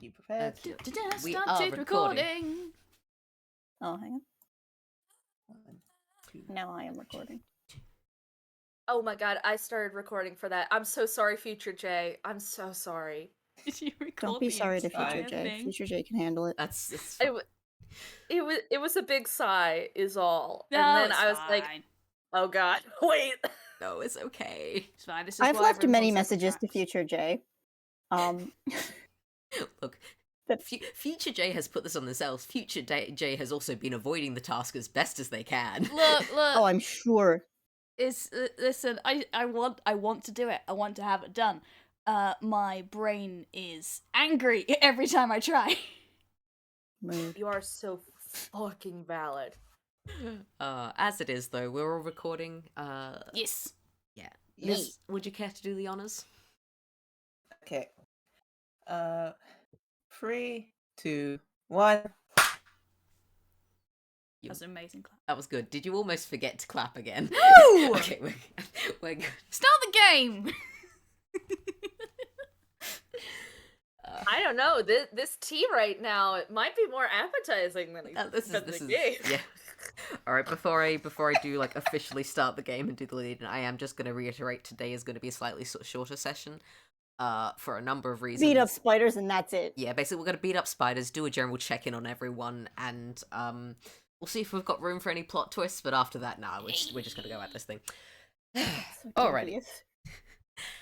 you prepared? We are Started recording. recording. Oh, hang on. 1, 2. Now I am recording. Oh my god, I started recording for that. I'm so sorry, Future Jay. I'm so sorry. Did you record Don't be the sorry to entire Future J. thing? Future J can handle it. That's it's It was a big sigh, is all. No, and then it's I was like, fine. oh god, wait. no, it's okay. It's fine. This is I've why left everyone many calls us messages to tracks. Future J. Look, That- Future J has put this on themselves. Future J has also been avoiding the task as best as they can. Look, Oh, I'm sure. it's listen. I want to do it. I want to have it done. My brain is angry every time I try. Mood. You are so fucking valid. As it is, though, we're all recording. Yes. Yeah. Yes. Liz, would you care to do the honors? Okay. 3, 2, 1. That's an amazing clap. That was good. Did you almost forget to clap again? No! Okay, we're good. Start the game. I don't know. This tea right now, it might be more appetizing than This the is game. yeah. All right, before I do like officially start the game and do the lead, I am just going to reiterate today is going to be a slightly shorter session, for a number of reasons. Beat up spiders and that's it. Yeah, basically we're going to beat up spiders, do a general check-in on everyone, and we'll see if we've got room for any plot twists. But after that, nah, we're just going to go at this thing. So Alrighty. devious.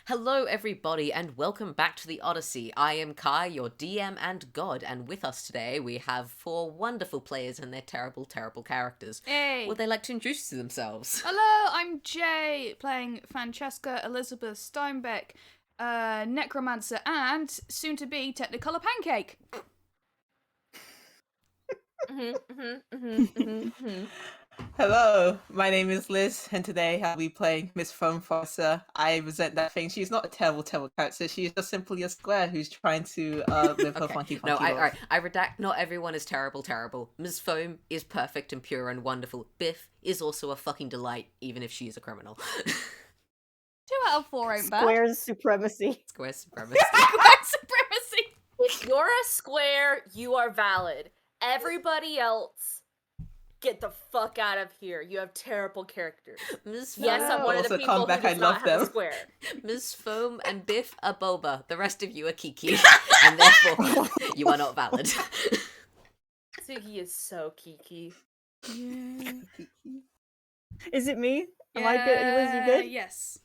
Hello, everybody, and welcome back to the Oddyssey. I am Kai, your DM and god, and with us today we have 4 wonderful players and their terrible, terrible characters. Hey. Would they like to introduce themselves? Hello, I'm Jay, playing Francesca Elizabeth Steinbeck, necromancer, and soon-to-be Technicolor Pancake. Hello, my name is Liz, and today I'll be playing Miss Foam Farsa. I resent that thing. She's not a terrible, terrible character. She's just simply a square who's trying to live her funky, No, funky life. I redact. Not everyone is terrible, terrible. Ms. Foam is perfect and pure and wonderful. Biff is also a fucking delight, even if she is a criminal. 2 out of 4 ain't bad. Squares supremacy. Square supremacy. Square supremacy. If you're a square, you are valid. Everybody else, get the fuck out of here. You have terrible characters. Ms. Foam, Yes, I'm one of the Also, people who comeback, I does not love have a them. square. Ms. Foam and Biff are boba. The rest of you are Kiki, and therefore you are not valid. Tsugi is so kiki. Is it me? Am I good? Liz, you good? Yes.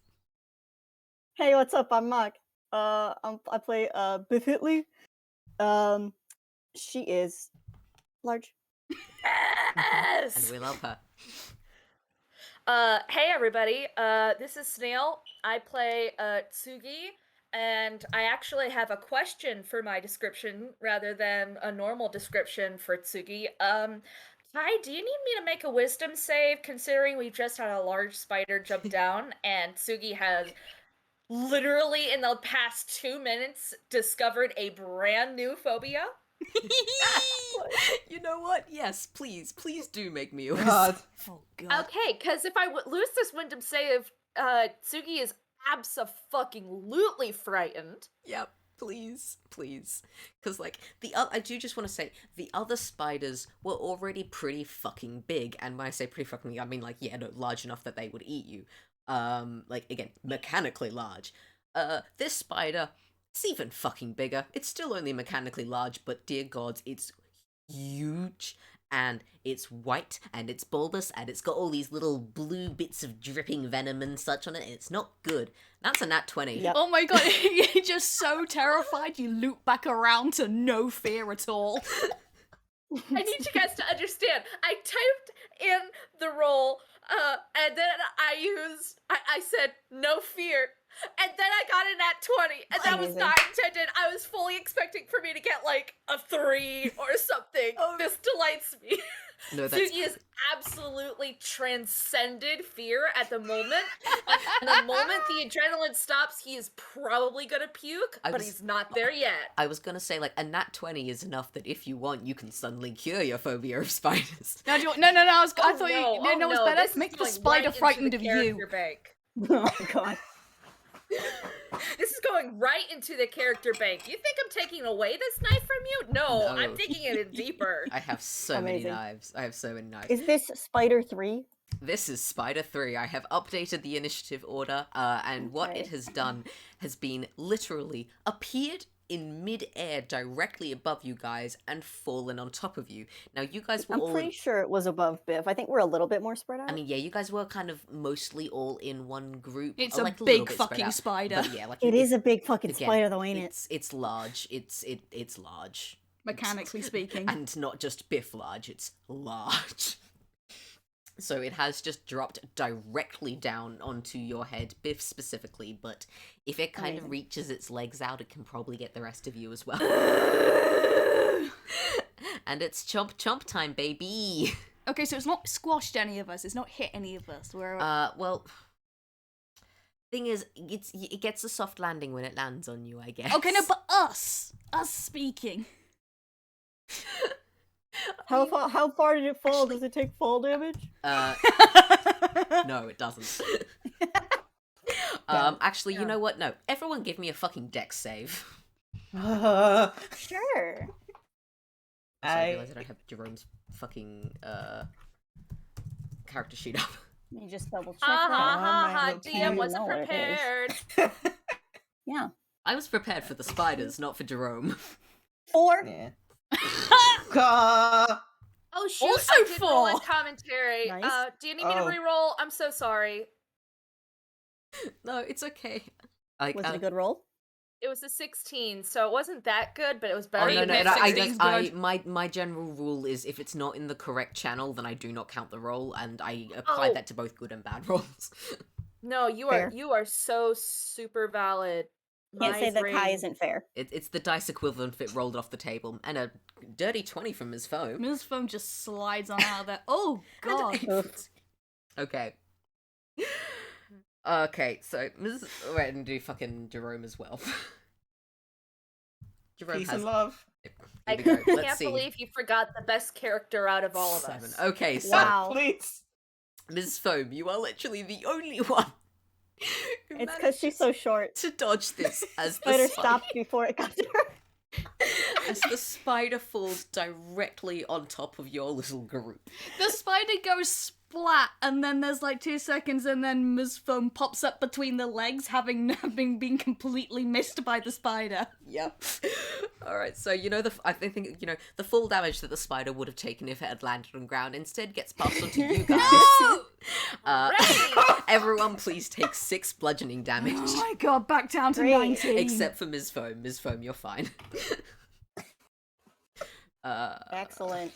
Hey, what's up? I'm Mark. I play Biff Hitley. She is large. Yes! And we love her. Hey everybody, this is Snail. I play, Tsugi, and I actually have a question for my description rather than a normal description for Tsugi. Kai, do you need me to make a wisdom save, considering we've just had a large spider jump down, and Tsugi has literally in the past 2 minutes discovered a brand new phobia? You know what? Yes, please do make me a God. Oh god. Okay, because if I lose this wisdom save, Tsugi is abso-fucking-lutely frightened. Yep, please. Because, like, I do just want to say, the other spiders were already pretty fucking big, and when I say pretty fucking big, I mean, like, yeah, no, large enough that they would eat you. Like, again, mechanically large. This spider, it's even fucking bigger. It's still only mechanically large, but dear gods, it's huge, and it's white, and it's bulbous, and it's got all these little blue bits of dripping venom and such on it, and it's not good. That's a nat 20. Yep. Oh my god, you're just so terrified you loop back around to no fear at all. I need you guys to understand. I typed in the roll, and then I said no fear, and then I got in at 20, and that was Amazing. not intended. I was fully expecting for me to get like a 3 or something. This delights me. No, that's... Tsugi is absolutely transcended fear at the moment. And the moment the adrenaline stops, he is probably gonna puke, but he's not there yet. I was gonna say, like, a nat 20 is enough that if you want, you can suddenly cure your phobia of spiders. No, I thought you no, know what's this better? is Make the going spider right into frightened the of you. character bank. Oh god. This is going right into the character bank. You think I'm taking away this knife from you? No, No. I'm digging it in deeper. I have so many Amazing. knives. I have so many knives. Is this Spider 3? This is Spider 3. I have updated the initiative order, and what it Okay. has done has been literally appeared in mid-air directly above you guys and fallen on top of you. Now, you guys were I'm all... pretty sure it was above Biff. I think we're a little bit more spread out. I mean, yeah, you guys were kind of mostly all in one group. It's or, a like, little big bit spread fucking out. spider. But yeah, like it is a big fucking again, spider, though, ain't it? it's large. It's large. Mechanically speaking. And not just Biff large, it's large. So it has just dropped directly down onto your head, Biff specifically, but if it kind of Amazing. reaches its legs out, it can probably get the rest of you as well. And it's chomp chomp time, baby! Okay, so it's not squashed any of us. It's not hit any of us. We're Well... Thing is, it gets a soft landing when it lands on you, I guess. okay, no, but us speaking. How far did it fall? Does it take fall damage? No, it doesn't. Damn. Actually, you know what? No. Everyone give me a fucking dex save. Sure. I realize I don't have Jerome's fucking, character sheet up. You just double check Ha that. ha ha my ha, little can't DM even wasn't know what it is. prepared. Yeah. I was prepared for the spiders, not for Jerome. 4. Yeah. Oh shoot, Also I did roll in four. commentary. Nice. Do you need me to Oh. re-roll? I'm so sorry. No, it's okay. Like, Was it a good roll? It was a 16, so it wasn't that good, but it was Oh, better no, than no, Maybe no, 16's good. my general rule is if it's not in the correct channel, then I do not count the roll, and I apply Oh. that to both good and bad rolls. No, you Fair. are so super valid. Can't My say that Kai brain- isn't fair. It's the dice equivalent if it rolled off the table, and a dirty 20 from his phone. Ms. Foam just slides on out of there. Oh, God. Oof. Okay. Okay, so Ms. Wait, and do fucking Jerome as well. Jerome Peace has. and love. Here I we go. Let's can't see. believe you forgot the best character out of all of 7. us. Okay, so Wow. Please. Ms. Foam, you are literally the only one. Who It's because she's so manages short. to dodge this as the Spider spider, stopped before it got to her. as the spider falls directly on top of your little group. The spider goes splat, and then there's like 2 seconds, and then Ms. Foam pops up between the legs, having been completely missed by the spider. Yep. All right. So I think the full damage that the spider would have taken if it had landed on ground instead gets passed on to you guys. No! Everyone, please take 6 bludgeoning damage. Oh my God, back down to Great. 19. Except for Ms. Foam. Ms. Foam, you're fine. Excellent.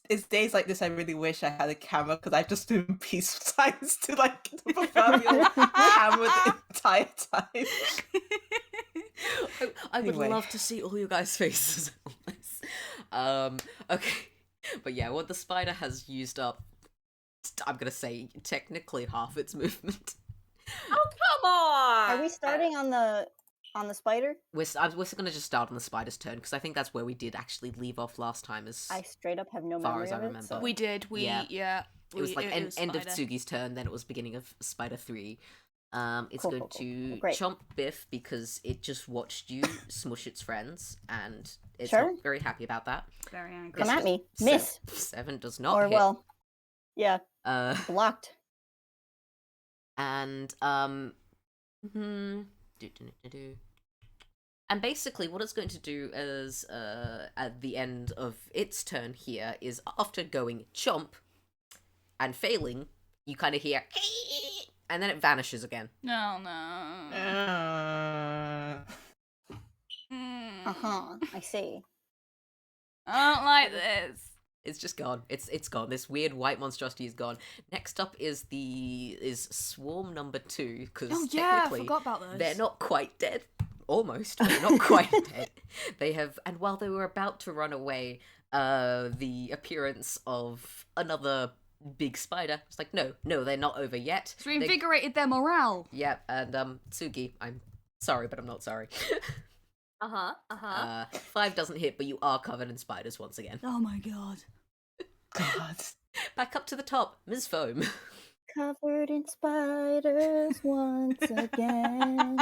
It's days like this I really wish I had a camera because I've just doing peace signs to like the proverbial camera the entire time. I would Anyway. love to see all you guys' faces at once. Okay. But yeah, what the spider has used up, I'm gonna say technically half its movement. Oh, come on! Are we starting on the spider? We're gonna just start on the spider's turn because I think that's where we did actually leave off last time. As I straight up have no Far memory as I of it. remember. So. We did. Yeah. it was like it was end of spider. Tsugi's turn, then it was beginning of Spider 3. It's Cool, going cool, cool. to Great. chomp Biff because it just watched you smush its friends, and it's Sure. not very happy about that. Very angry. Come at me. Se- Miss. 7 does not Or hit. well, yeah, blocked. And and basically what it's going to do is at the end of its turn here is after going chomp and failing, you kind of hear and then it vanishes again. No, no. I see. I don't like this. It's just gone. It's gone. This weird white monstrosity is gone. Next up is swarm number 2 because Oh yeah, I technically forgot about those. they're not quite dead. Almost. They're not quite dead. They have, and while they were about to run away, the appearance of another big spider. It's like, no, they're not over yet. It's reinvigorated their morale. Yeah, and Tsugi, I'm sorry, but I'm not sorry. 5 doesn't hit, but you are covered in spiders once again. Oh my God. God. Back up to the top, Ms. Foam. covered in spiders once again.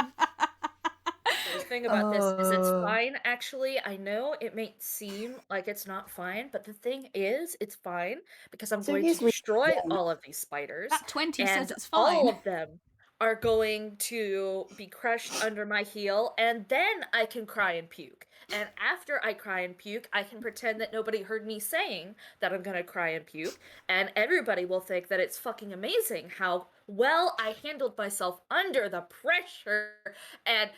The thing about this is it's Oh. fine, actually. I know it may seem like it's not fine, but the thing is, it's fine because I'm going to Tsugi's leaving destroy again. all of these spiders, That 20 says and it's all fine. of them are going to be crushed under my heel, and then I can cry and puke. And after I cry and puke, I can pretend that nobody heard me saying that I'm gonna cry and puke, and everybody will think that it's fucking amazing how well I handled myself under the pressure. And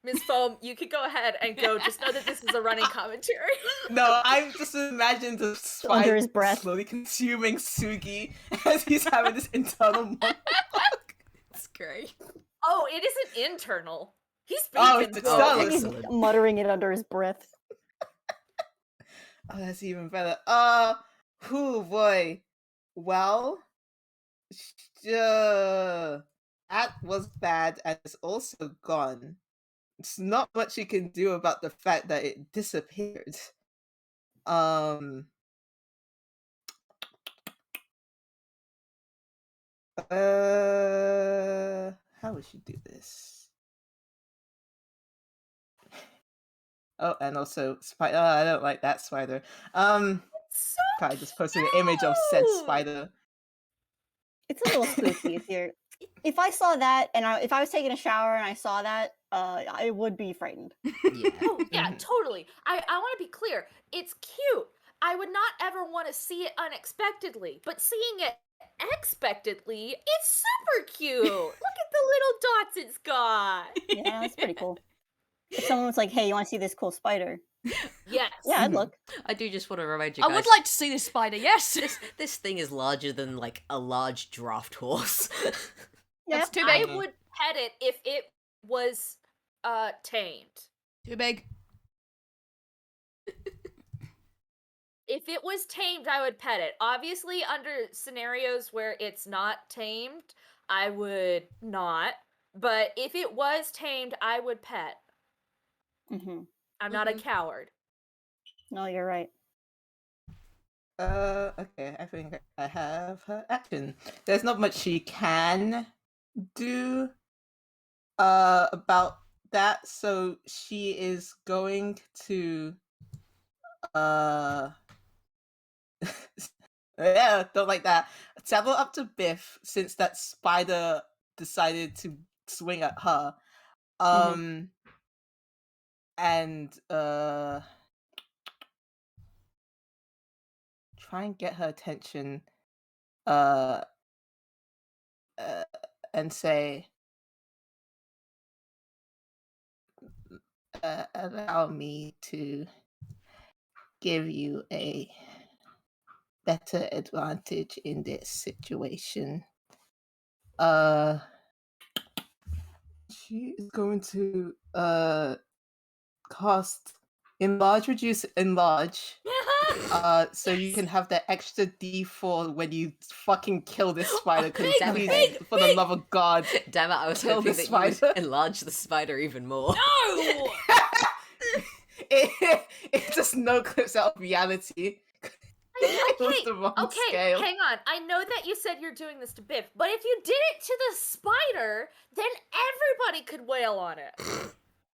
Ms. Foam, you could go ahead and go. Just know that this is a running commentary. No, I'm just imagining the Under his spider breath. slowly consuming Tsugi as he's having this internal monologue. It's great. Oh, it isn't internal. He's Oh, speaking. it's Oh, external. He's excellent. muttering it under his breath. Oh, that's even better. Whew, boy. Well, that was bad and it's also gone. It's not much you can do about the fact that it disappeared. How would you do this? Oh, and also spider. I don't like that spider. So Probably just posted an image of said cute! spider. It's a little spooky if I saw that and if I was taking a shower and I saw that, I would be frightened. Yeah. Oh, yeah, Mhm. totally. I want to be clear. It's cute. I would not ever want to see it unexpectedly, but seeing it expectedly, it's super cute. Look at the little dots it's got. Yeah, that's pretty cool. If someone was like, "Hey, you want to see this cool spider?" Yes. Yeah, I'd look. I do just want to remind you I guys. would like to see this spider, yes! This thing is larger than like a large draft horse. Yeah, That's too I big. would pet it if it was tamed. Too big. If it was tamed, I would pet it. Obviously, under scenarios where it's not tamed, I would not. But if it was tamed, I would pet. hmm I'm not a coward. No, you're right. Okay, I think I have her action. There's not much she can do about that, so she is going to yeah, don't like that. Travel up to Biff since that spider decided to swing at her. And try and get her attention and say allow me to give you a better advantage in this situation. She is going to cast enlarge, reduce, enlarge. So you can have that extra D4 when you fucking kill this spider. Because Damn please, it. for the love of God, Damn it! I was Kill hoping the that you spider. would enlarge the spider even more. No! it just no clips out of reality. It was the wrong scale. Hang on. I know that you said you're doing this to Biff, but if you did it to the spider, then everybody could wail on it.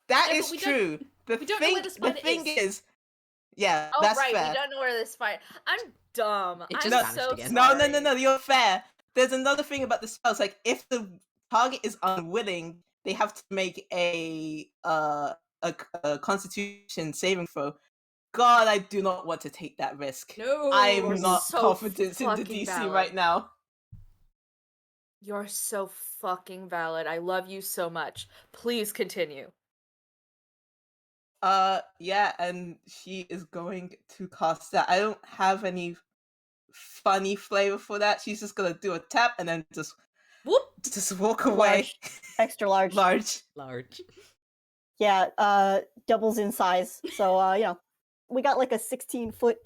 That Yeah, is but we true. The we don't know where the spider thing is. is, yeah, Oh, that's right. fair. We don't know where the spider. I'm dumb. It I'm just vanished so again. No, sorry. you're fair. There's another thing about the spells. Like, if the target is unwilling, they have to make a Constitution saving throw. God, I do not want to take that risk. No! I'm You're not so confident in the fucking DC valid. right now. You're so fucking valid. I love you so much. Please continue. Yeah, and she is going to cast that. I don't have any funny flavor for that. She's just gonna do a tap and then just Whoop! just walk away. Large, extra large. Large. Large. Yeah, doubles in size. So, we got like a 16-foot.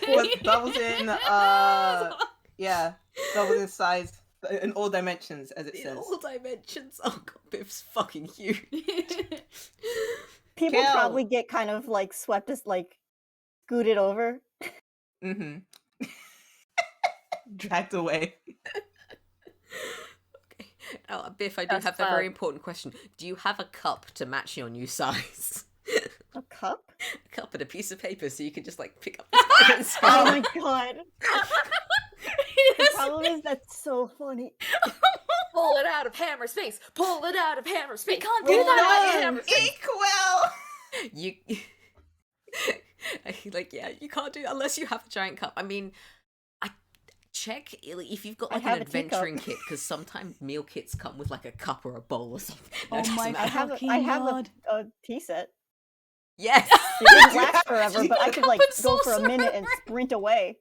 What doubles in yeah, doubles in size in all dimensions, as it In says. all dimensions. Oh god, Biff's fucking huge. People Kill. probably get kind of like swept as like scooted over. Mm-hmm. dragged away. Okay. Now, Biff, I do That's have a very clout. important question. Do you have a cup to match your new size? A cup? A cup and a piece of paper so you can just like pick up the spider and spell Oh it. my god. The problem is that's so funny. Pull it out of Hammer's face. Pull it out of Hammer's face. can't Roll do it that. out of Hammer's face. Equal! You like, yeah, you can't do it unless you have a giant cup. I mean, I check if you've got I like have an a teacup. adventuring kit, because sometimes meal kits come with like a cup or a bowl or something. No, Oh it doesn't my matter. I have God. a tea set. Yes. It didn't last forever, but I could Cup like and go for a saucer minute and over. sprint away.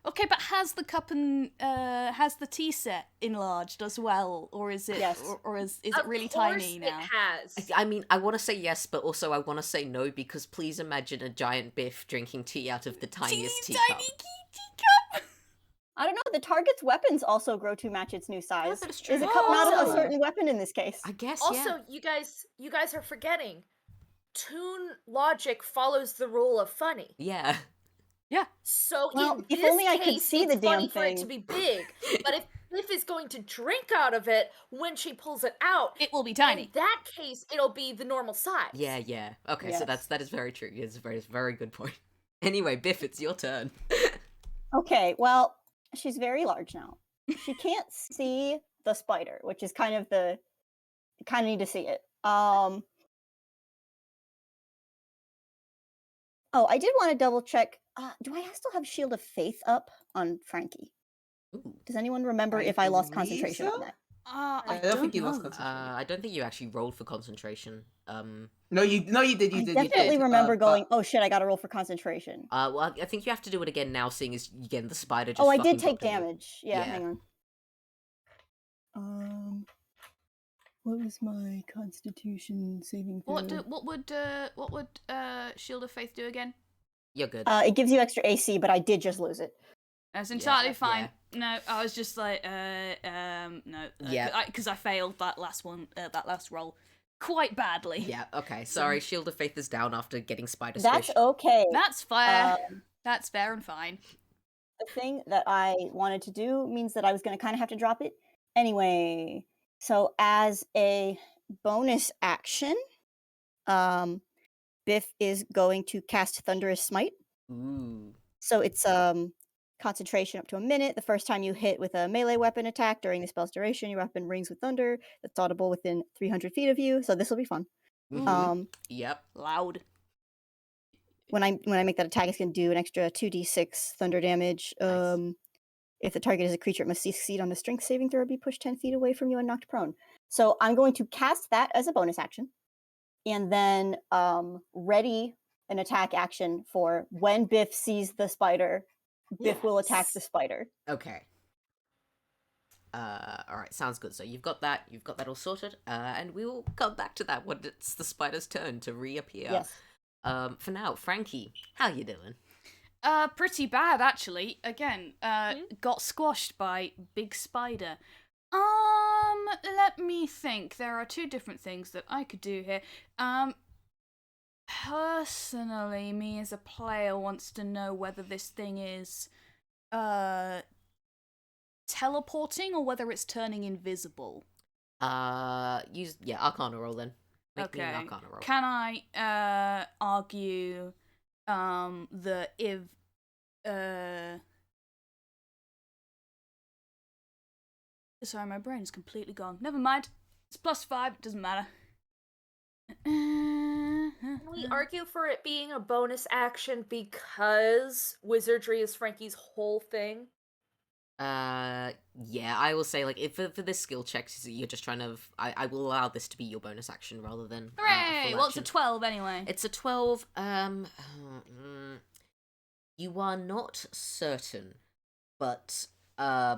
Okay, but has the cup and has the tea set enlarged as well, or is it Yes. or is it Of really course tiny now? It has. I mean, I want to say yes, but also I want to say no, because please imagine a giant Biff drinking tea out of the tiniest Teeny teacup. tiny teacup. I don't know. The target's weapons also grow to match its new size. that is Is a true. cup not a Also- certain weapon in this case? I guess, Also, yeah. you guys are forgetting. Toon logic follows the rule of funny. Yeah. So Well, in if this only I could case, see it's the damn funny for it to thing. be big. But if Biff is going to drink out of it when she pulls it out, It will be in tiny. that case, it'll be the normal size. Yeah, yeah. Okay, so Yes. that is very true. It's a very good point. Anyway, Biff, it's your turn. Okay, well, she's very large now. She can't see the spider, which is kind of need to see it. Oh, I did want to double check. Do I still have Shield of Faith up on Frankie? Ooh. Does anyone remember if I lost concentration on that? I don't think you know. lost concentration. I don't think you actually rolled for concentration. No, you did. You I did. definitely you did. remember but- going, oh shit, I gotta roll for concentration. Well, I think you have to do it again now, seeing as again the spider just. Oh, I fucking did take got to you. damage. Yeah, Yeah. hang on. What was my Constitution saving throw? What would Shield of Faith do again? You're good. It gives you extra AC, but I did just lose it. That's entirely yeah. fine. No, I was just like, no. Yeah. Because I failed that last one, that last roll, quite badly. Yeah. Okay. Sorry. Shield of Faith is down after getting spider That's squish. okay. That's fair. Um, That's fair and fine. the thing that I wanted to do means that I was going to kind of have to drop it anyway. So as a bonus action, Biff is going to cast Thunderous Smite. Ooh. So it's concentration up to a minute. The first time you hit with a melee weapon attack during the spell's duration, your weapon rings with thunder that's audible within 300 feet of you. So this will be fun. Mhm. Yep. Loud. When I make that attack, it's going to do an extra 2d6 thunder damage. Nice. If the target is a creature, it must succeed on a strength saving throw or be pushed 10 feet away from you and knocked prone. So I'm going to cast that as a bonus action, and then ready an attack action for when Biff sees the spider. Biff will attack the spider. Okay. All right. Sounds good. So you've got that. You've got that all sorted. And we will come back to that when it's the spider's turn to reappear. Yes. For now, Frankie, how you doing? Pretty bad actually. Again, got squashed by big spider. Let me think. There are two different things that I could do here. Personally, me as a player wants to know whether this thing is teleporting or whether it's turning invisible. Use Arcana roll then. Make me an Okay. Arcana roll. Can I argue that if sorry, my brain's completely gone. Never mind. It's +5, it doesn't matter. Can we argue for it being a bonus action because wizardry is Frankie's whole thing? Yeah, I will say, like, if for this skill check, you're just trying to. I will allow this to be your bonus action rather than. a Hooray! full Well, it's a action. 12 anyway. It's a 12. You are not certain, but I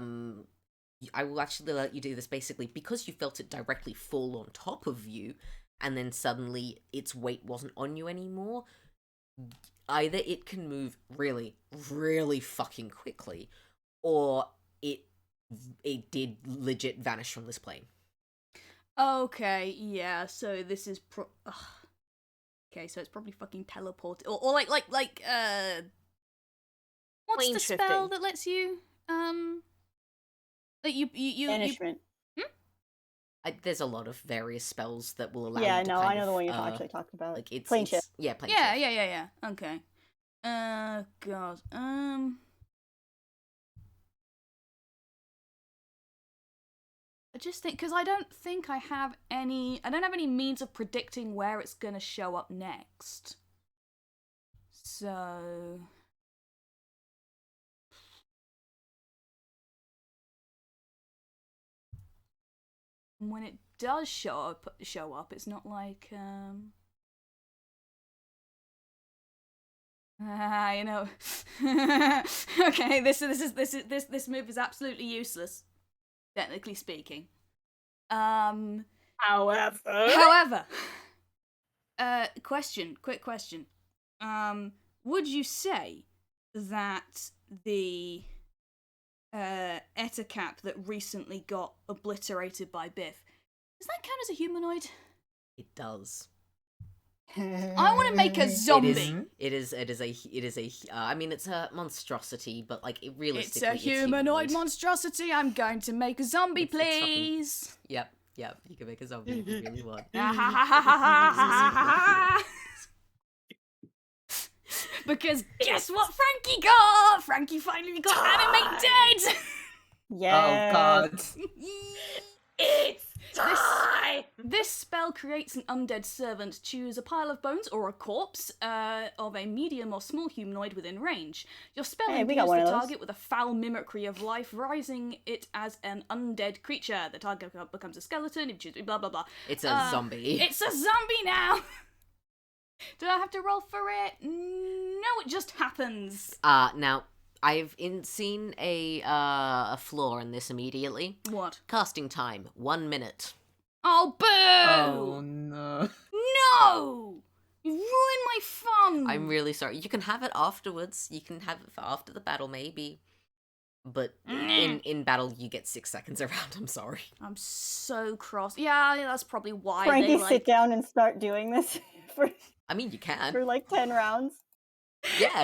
will actually let you do this basically because you felt it directly fall on top of you, and then suddenly its weight wasn't on you anymore. Either it can move really, really fucking quickly, or it did legit vanish from this plane. Okay, yeah, so this is okay, so it's probably fucking teleport or like What's Plane the shifting. spell that lets you that you Banishment. There's a lot of various spells that will allow Yeah, you to no, kind I know of, the one you're actually talking about. like it's Plane shift. Yeah, plane Yeah, shift. yeah. Okay. God. I just think because I don't think I have any. I don't have any means of predicting where it's gonna show up next. So. When it does show up, it's not like you know. Okay, this move is absolutely useless, technically speaking. However, Quick question. Would you say that the Ettercap that recently got obliterated by Biff, does that count as a humanoid? It does. I want to make a zombie. It is a. I mean, it's a monstrosity, but like it It's realistically, a humanoid monstrosity. I'm going to make a zombie, It's fucking- please. Yep. You can make a zombie if you really want. Because guess what Frankie got? Frankie finally got animated! Yeah. Oh god. it's time. This spell creates an undead servant. Choose a pile of bones or a corpse of a medium or small humanoid within range. Your spell Hey, we imbues got one the of those. target with a foul mimicry of life, rising it as an undead creature. The target becomes a skeleton, if you choose blah blah blah. It's a zombie. It's a zombie now! Do I have to roll for it? No, it just happens. Now I've seen a flaw in this immediately. What? Casting time 1 minute. Oh, boo! Oh no. No! You ruined my fun! I'm really sorry. You can have it afterwards. You can have it for after the battle, maybe. But in battle, you get 6 seconds around. I'm sorry. I'm so cross. Yeah, that's probably why Frankie, they sit down and start doing this for I mean, you can. like 10 rounds. Yeah.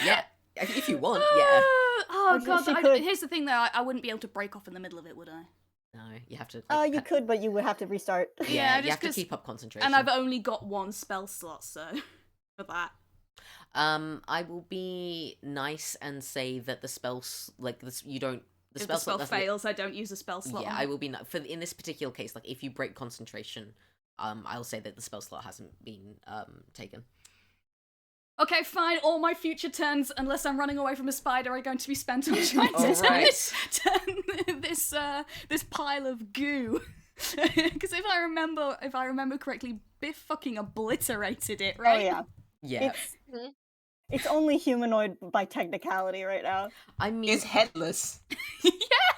Yeah. If you want, yeah. Oh She god, could. here's the thing though, I wouldn't be able to break off in the middle of it, would I? No, you have to. You could, but you would have to restart. Yeah, you just have to 'cause- keep up concentration. And I've only got one spell slot, so for that. I will be nice and say that the spells like this you don't. The If spell the spell slot doesn't- fails, I don't use a spell slot. Yeah, on I it. will be for in this particular case. Like, if you break concentration, I'll say that the spell slot hasn't been taken. Okay, fine. All my future turns, unless I'm running away from a spider, are going to be spent on trying to turn Alright. this pile of goo. Because if I remember correctly, Biff fucking obliterated it, right? Oh yeah. Yeah, It's only humanoid by technicality right now. I mean, It's headless.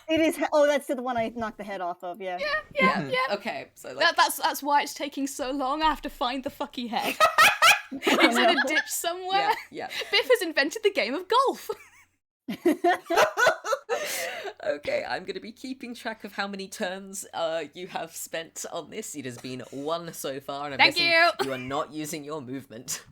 It is. Oh, that's the one I knocked the head off of. Yeah. yeah. Okay, so like, That's why it's taking so long. I have to find the fucky head. It's in a ditch somewhere. yeah. Biff has invented the game of golf. Okay, I'm gonna be keeping track of how many turns you have spent on this. It has been 1 so far, and I'm Thank guessing you. you are not using your movement.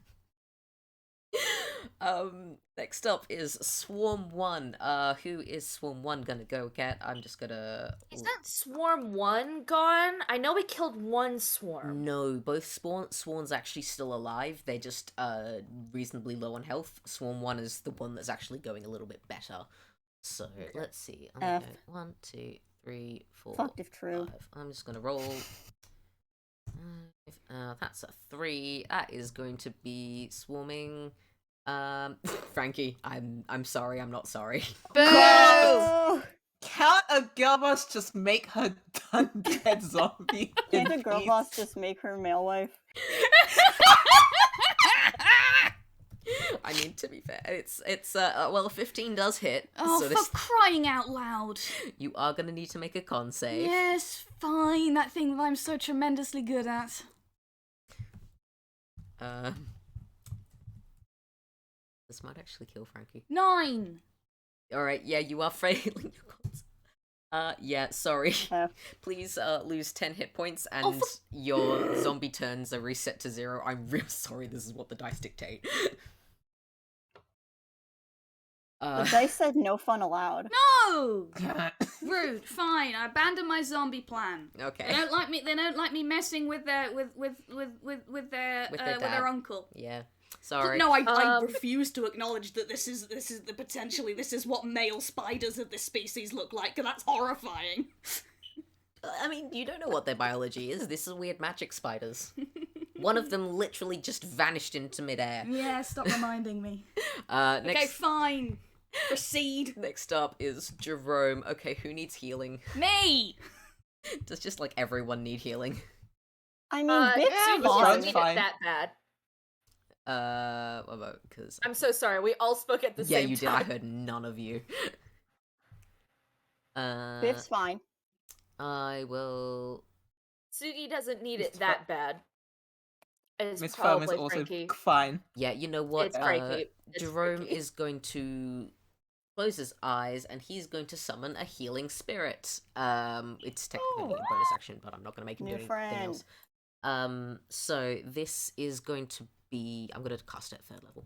Next up is Swarm 1. Who is Swarm 1 gonna go get? I'm just gonna... Is that Swarm 1 gone? I know we killed one Swarm. No, both Swarms actually still alive. They're just reasonably low on health. Swarm 1 is the one that's actually going a little bit better. So, let's see. I'm gonna go 1, 2, 3, 4, Fucked if true. 5. I'm just gonna roll. That's a 3. That is going to be swarming... Frankie, I'm sorry, I'm not sorry. Boo! Oh, Can't a girl boss just make her undead zombie? can't a in girl peace? boss just make her male wife? I mean, to be fair, it's well, 15 does hit, Oh, so for this crying out loud. you are gonna need to make a con save. Yes, fine. That thing that I'm so tremendously good at. This might actually kill Frankie. 9. Alright, yeah, you are failing your cons. Yeah, sorry. Please, lose 10 hit points, and your zombie turns are reset to 0. I'm real sorry, this is what the dice dictate. The dice said no fun allowed. No! Rude. Fine. I abandon my zombie plan. Okay. They don't like me. They don't like me messing with their with their uncle. Yeah. Sorry. No, I refuse to acknowledge that this is what male spiders of this species look like, because that's horrifying. I mean, you don't know what their biology is. This is weird magic spiders. One of them literally just vanished into midair. Yeah, stop reminding me. Next... Okay, fine. Proceed. Next up is Jerome. Okay, who needs healing? Me! Does just, like, everyone need healing? I mean, Biff doesn't need it fine. that bad. What about, because... I'm so sorry, we all spoke at the same time. Yeah, you did. I heard none of you. Biff's fine. I will... Tsugi doesn't need it that bad. It's Miss Foam is probably also Frankie. fine. Yeah, you know what? It's Frankie. It's Jerome Frankie. is going to close his eyes and he's going to summon a healing spirit. It's technically a bonus action, but I'm not going to make him do anything else. So this is going to be... I'm going to cast it at 3rd level.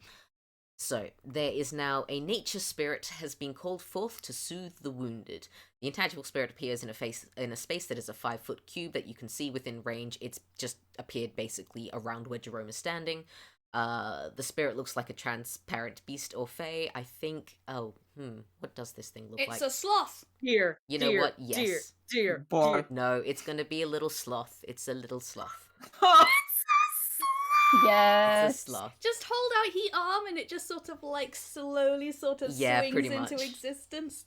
So, there is now a nature spirit has been called forth to soothe the wounded. The intangible spirit appears in a space that is a 5-foot cube that you can see within range. It's just appeared basically around where Jerome is standing. The spirit looks like a transparent beast or fae. I think... what does this thing look like? It's a sloth. Dear. You know what? Yes. Dear. Boy. No, it's gonna be a little sloth. It's a little sloth. Yes. It's a sloth. Just hold out he arm and it just sort of like slowly sort of swings pretty into much. existence.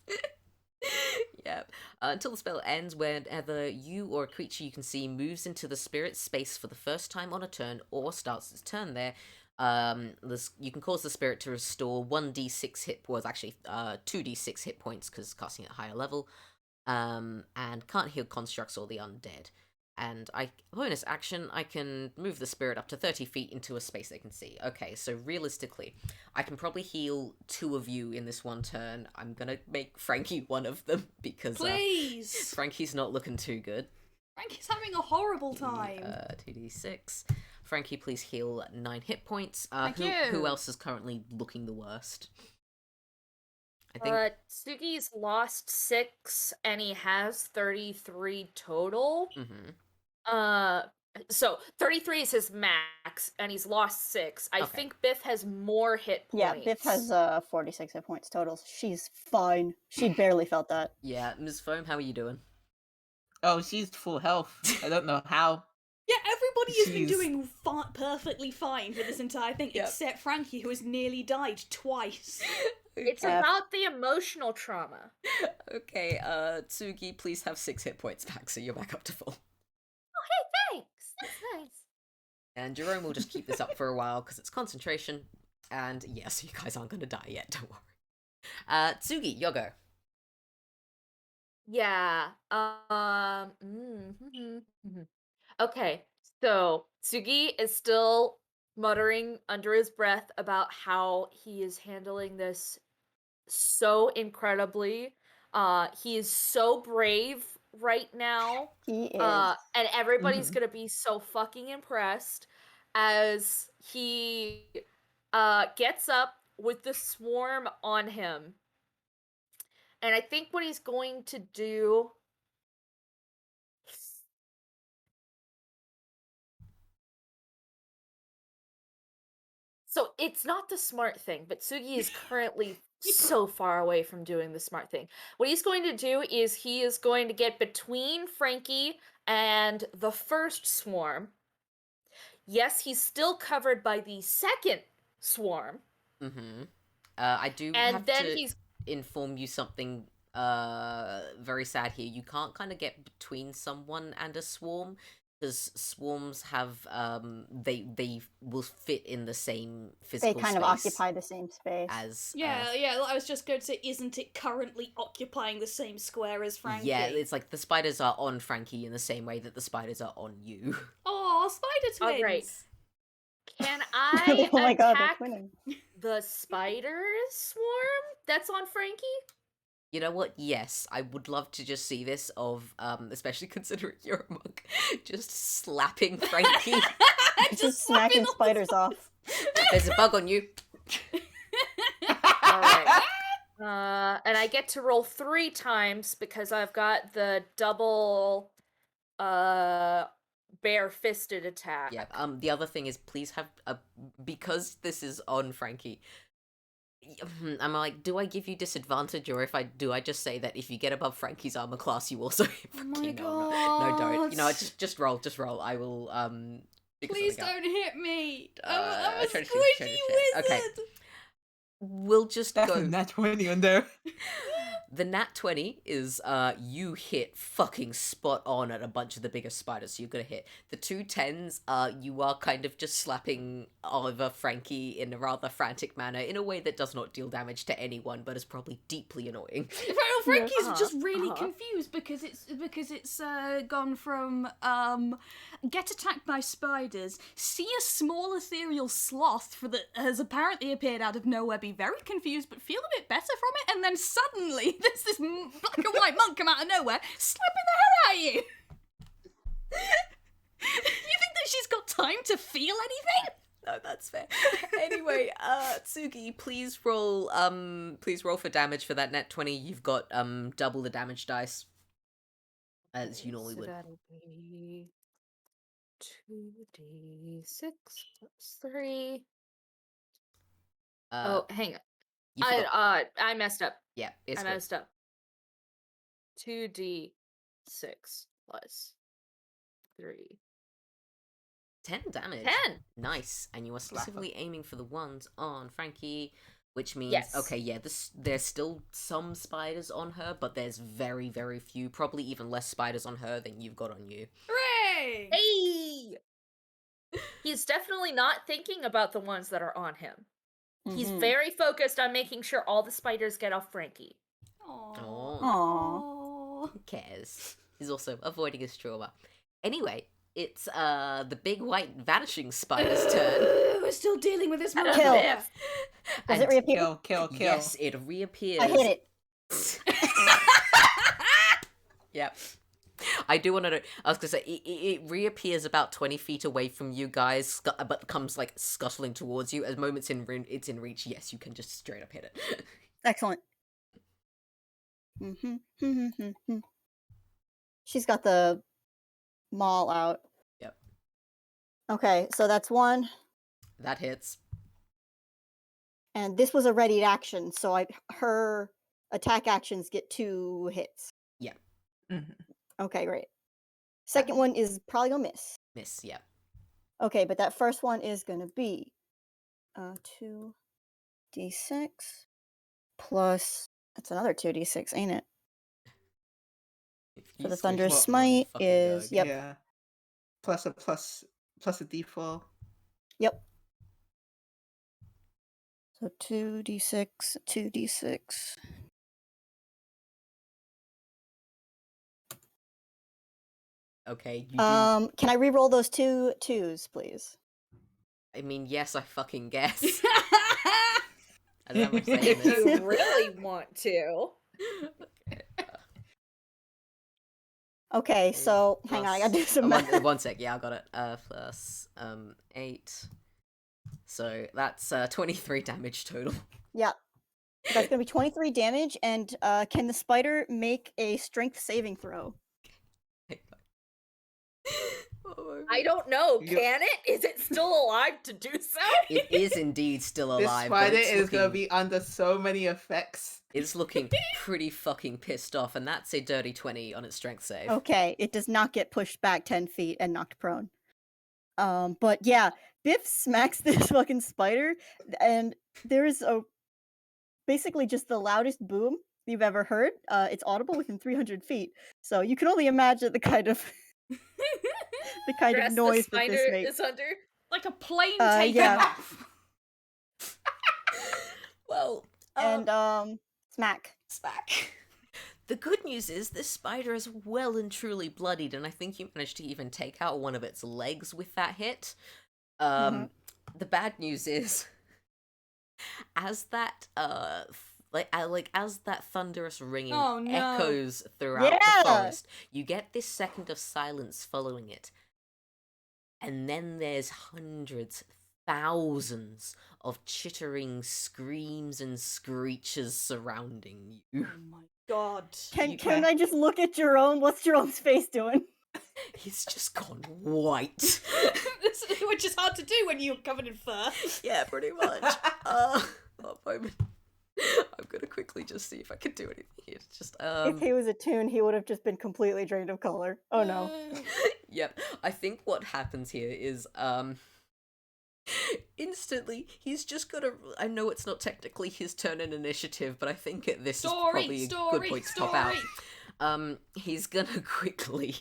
Yep. Until the spell ends, whenever you or a creature you can see moves into the spirit's space for the first time on a turn or starts its turn there, you can cause the spirit to restore 1d6 hit points, actually 2d6 hit points because casting at a higher level, and can't heal constructs or the undead. And bonus action, I can move the spirit up to 30 feet into a space they can see. Okay, so realistically, I can probably heal 2 of you in this one turn. I'm gonna make Frankie one of them, because Please! Frankie's not looking too good. Frankie's having a horrible time. 2d6. Frankie, please heal 9 hit points. Thank you. Who else is currently looking the worst? I think... Tsugi's lost 6, and he has 33 total. So 33 is his max, and he's lost 6. I think Biff has more hit points. Yeah, Biff has 46 hit points total. She's fine. She barely felt that. Yeah, Ms. Foam, how are you doing? Oh, she's full health. I don't know how. Yeah, everybody has been Jeez. doing perfectly fine for this entire thing, except Frankie, who has nearly died twice. It's about the emotional trauma. Okay, Tsugi, please have 6 hit points back, so you're back up to full. Oh, hey, thanks. That's nice. And Jerome will just keep this up for a while, because it's concentration, and yes, you guys aren't gonna die yet, don't worry. Tsugi, your go. Yeah. Okay, so Tsugi is still muttering under his breath about how he is handling this so incredibly. He is so brave right now. He is. And everybody's gonna be so fucking impressed as he gets up with the swarm on him. And I think what he's going to do... So it's not the smart thing, but Tsugi is currently so far away from doing the smart thing. What he's going to do is he is going to get between Frankie and the first swarm. Yes, he's still covered by the second swarm. I do And have then to he's... inform you something very sad here. You can't kind of get between someone and a swarm, because swarms have they will fit in the same physical They kind of space occupy the same space. as Yeah, I was just going to say, isn't it currently occupying the same square as Frankie? yeah, it's like the spiders are on Frankie in the same way that the spiders are on you. Oh, spider twins! Alright. Can I Oh my god, they're attack twinning. the spider swarm that's on Frankie? You know what? Yes, I would love to just see this of, especially considering you're a monk, just slapping Frankie. Just smacking spiders off. There's a bug on you. Alright. And I get to roll 3 times because I've got the double bare-fisted attack. Yeah. The other thing is, please have because this is on Frankie. I'm like, do I give you disadvantage, or if I do, I just say that if you get above Frankie's armor class, you also hit Frankie. No, don't. You know, just roll. I will. Figure Please something out. don't hit me. I'm a trying to squishy check. wizard. Okay. We'll just That's go. a nat 20 on there. The nat 20 is you hit fucking spot on at a bunch of the biggest spiders, so you're gonna hit. The 2 10s, you are kind of just slapping over Frankie in a rather frantic manner, in a way that does not deal damage to anyone, but is probably deeply annoying. Well, Frankie's Uh-huh, just really uh-huh. confused because it's gone from get attacked by spiders, see a small ethereal sloth that has apparently appeared out of nowhere, be very confused but feel a bit better from it, and then suddenly there's this black and white monk come out of nowhere, slapping the hell out of you. You think that she's got time to feel anything? No, that's fair. Anyway, Tsugi, please roll for damage for that net 20. You've got double the damage dice, as you normally would. That'll be 2d6 plus 3. Oh, hang on. You forgot. I messed up. Yeah, it's I good. messed up. 2d6 plus 3. 10 damage. 10! Nice. And you are specifically aiming for the ones on Frankie, which means, Yes. okay, yeah, there's still some spiders on her, but there's very, very few, probably even less spiders on her than you've got on you. Hooray! Hey! He's definitely not thinking about the ones that are on him. He's Mhm. very focused on making sure all the spiders get off Frankie. Aww. Who cares? He's also avoiding his trauma. Anyway, it's the big white vanishing spider's turn. We're still dealing with this Kill. motherfucker. Does it reappear? Kill. Yes, it reappears. I hit it. Yep. I do want to know. I was gonna say it reappears about 20 feet away from you guys, but comes like scuttling towards you. As moments it's in reach. Yes, you can just straight up hit it. Excellent. She's got the maul out. Yep. Okay, so that's 1. That hits. And this was a readied action, so her attack actions get 2 hits. Yeah. Mhm. Okay, great. Second one is probably gonna miss. Miss. Yeah. Okay, but that first one is gonna be 2d6 plus that's another 2d6, ain't it? So the thunderous smite is yep. Yeah. Plus a d4. Yep. So 2d6. Okay. You Can I re-roll those 2 2s, please? I mean, yes, I fucking guess. I don't know how much saying If this. you really want to. Okay, so hang on, I gotta do some math. One sec, yeah, I got it. Plus 8. So that's 23 damage total. Yeah. That's gonna be 23 damage, and can the spider make a strength saving throw? I don't know. Yep. Can it? Is it still alive to do so? It is indeed still This alive. but spider it's is gonna looking- be under so many effects. It's looking pretty fucking pissed off, and that's a dirty 20 on its strength save. Okay, it does not get pushed back 10 feet and knocked prone. But yeah, Biff smacks this fucking spider, and there is basically just the loudest boom you've ever heard. It's audible within 300 feet, so you can only imagine the kind of the kind of Stress noise the that spider this makes. is under. Like a plane taking yeah. off. Well, And smack. smack. The good news is this spider is well and truly bloodied, and I think you managed to even take out one of its legs with that hit. The bad news is, as that as that thunderous ringing Oh, no. echoes throughout the Yeah. forest, you get this second of silence following it, and then there's hundreds, thousands of chittering screams and screeches surrounding you. Oh my god. Can I just look at Jerome? What's Jerome's face doing? He's just gone white. Which is hard to do when you're covered in fur. Yeah, pretty much. One moment. I'm gonna quickly just see if I can do anything here. Just If he was a toon, he would have just been completely drained of color. Oh no. Yep. I think what happens here is instantly he's just gonna. I know it's not technically his turn in initiative, but I think this is probably a good point to pop out. He's gonna quickly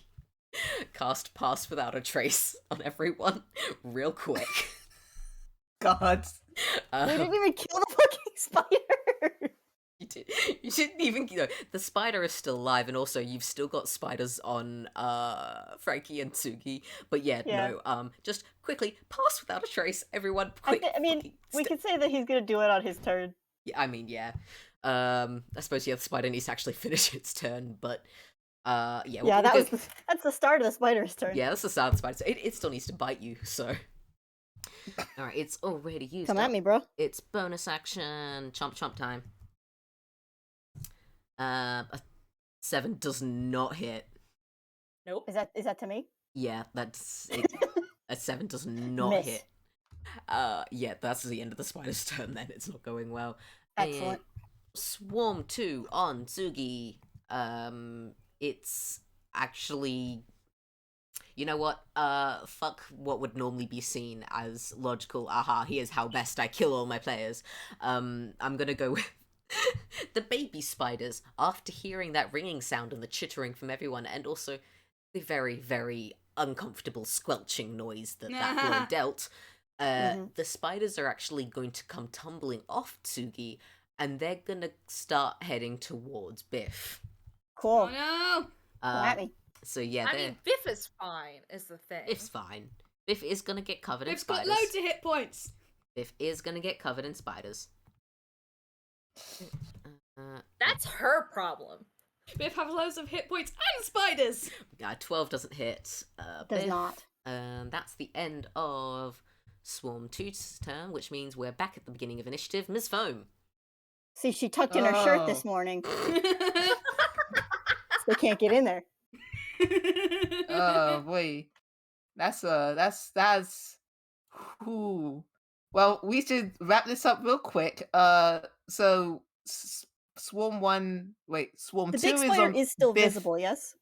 cast Pass Without a Trace on everyone real quick. God. We didn't even kill the fucking spider. You didn't even, the spider is still alive, and also you've still got spiders on Frankie and Tsugi. But no, just quickly Pass Without a Trace, everyone. Quick. We could say that he's gonna do it on his turn. Yeah, I mean, yeah. I suppose the spider needs to actually finish its turn, but that's the start of the spider's turn. Yeah, that's the start of the spider's turn. It still needs to bite you, so. Alright, it's already used. Come at me, bro. It's bonus action, chomp chomp time. A 7 does not hit. Nope. Is that to me? Yeah, that's it. A 7 does not Miss. hit. That's the end of the spider's turn then. It's not going well. Excellent. Swarm 2 on Tsugi. It's actually... You know what? Fuck what would normally be seen as logical, here's how best I kill all my players. I'm gonna go with the baby spiders, after hearing that ringing sound and the chittering from everyone, and also the very, very uncomfortable squelching noise that blow dealt, the spiders are actually going to come tumbling off Tsugi, and they're gonna start heading towards Biff. Cool. Oh no! Come at me. So yeah, I mean, Biff is fine, is the thing. Biff's fine. Biff is gonna get covered in Biff's spiders. got loads of hit points. Biff is gonna get covered in spiders. That's her problem. Biff have loads of hit points and spiders. 12 doesn't hit. Does Biff. not. That's the end of Swarm 2's turn, which means we're back at the beginning of initiative. Ms. Foam. See, she tucked in her shirt this morning. They can't get in there. Oh boy, that's whew. Well, we should wrap this up real quick. So Swarm 2 2 is still Biff. visible, yes?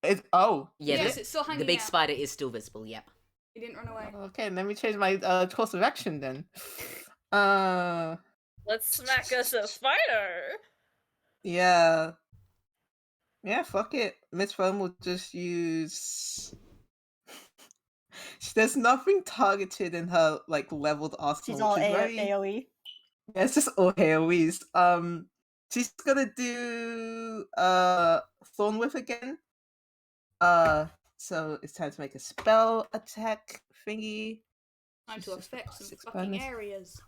Yeah, Yes, it's still hanging the big out. spider is still visible, yep. He didn't run away. Okay, let me change my course of action then. Let's smack us a spider. Yeah, fuck it. Miss Foam will just use. There's nothing targeted in her leveled arsenal. She's all very... AoE. Yeah, it's just all AoEs. She's gonna do Thorn Whip again. So it's time to make a spell attack thingy. Time to affect some Six fucking bonus. areas.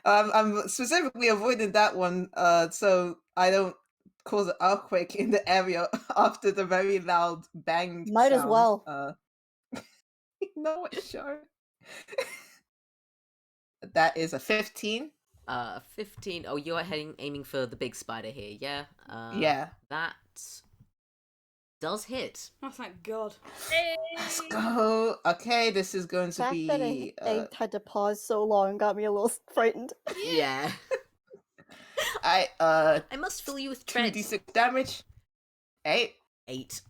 I'm specifically avoiding that one, so I don't cause an earthquake in the area after the very loud bang. Might as sound. well. No, what, sure. That is a 15. 15. Oh, you're aiming for the big spider here, yeah? Yeah. That does hit. Oh, thank God. Hey. Let's go. Okay, this is going The to fact be. that I had to pause so long got me a little frightened. Yeah. I must fill you with dread. 2d6 damage. 8. 8.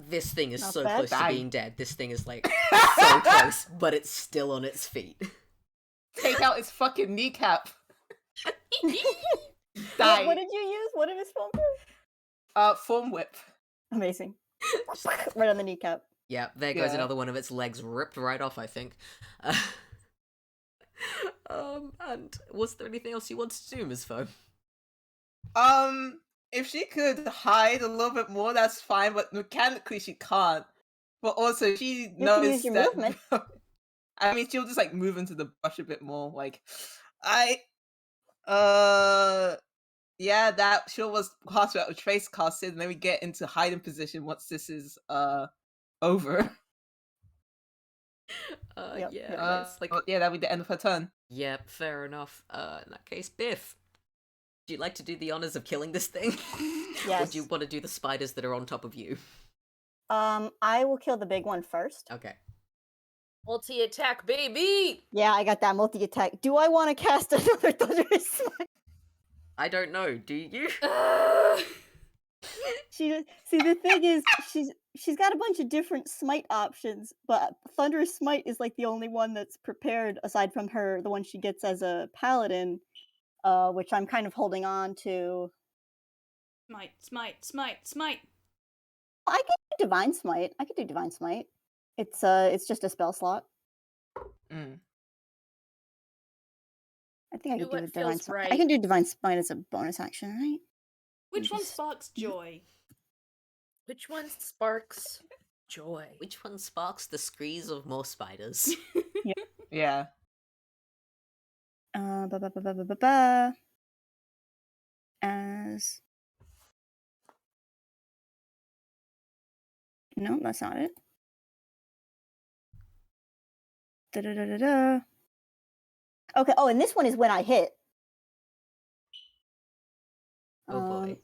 This thing is Not so bad. close to Die. being dead. This thing is like so close, but it's still on its feet. Take out its fucking kneecap. Die. What did you use? What did Miss Foam do? Form whip. Amazing. Right on the kneecap. Yeah, there goes Yeah. another one of its legs ripped right off, I think. And was there anything else you wanted to do, Ms. Foam? If she could hide a little bit more, that's fine, but mechanically she can't. But also she You have to knows use your that movement. I mean she'll just move into the brush a bit more. Yeah, that sure was Pass Without a Trace casted, and then we get into hiding position once this is over. Yep, Yeah, yep. it's like, yeah, that'll be the end of her turn. yep, fair enough. In that case, Biff, do you like to do the honors of killing this thing? Or Yes. do you want to do the spiders that are on top of you? I will kill the big one first. Okay. Multi-attack, baby! Yeah, I got that multi-attack. Do I want to cast another Thunderous Smite? I don't know, do you? See, the thing is, she's got a bunch of different smite options, but Thunderous Smite is like the only one that's prepared aside from the one she gets as a paladin, which I'm kind of holding on to. Smite. I can do Divine Smite. It's just a spell slot. Mm. I think I Do could do what a Divine feels Smite. right. I can do Divine Smite as a bonus action, right? Which one Just- sparks joy? Which one sparks joy? Which one sparks the screes of more spiders? Yeah. As no, that's not it. Da-da-da-da-da. Okay. Oh, and this one is when I hit. Oh boy.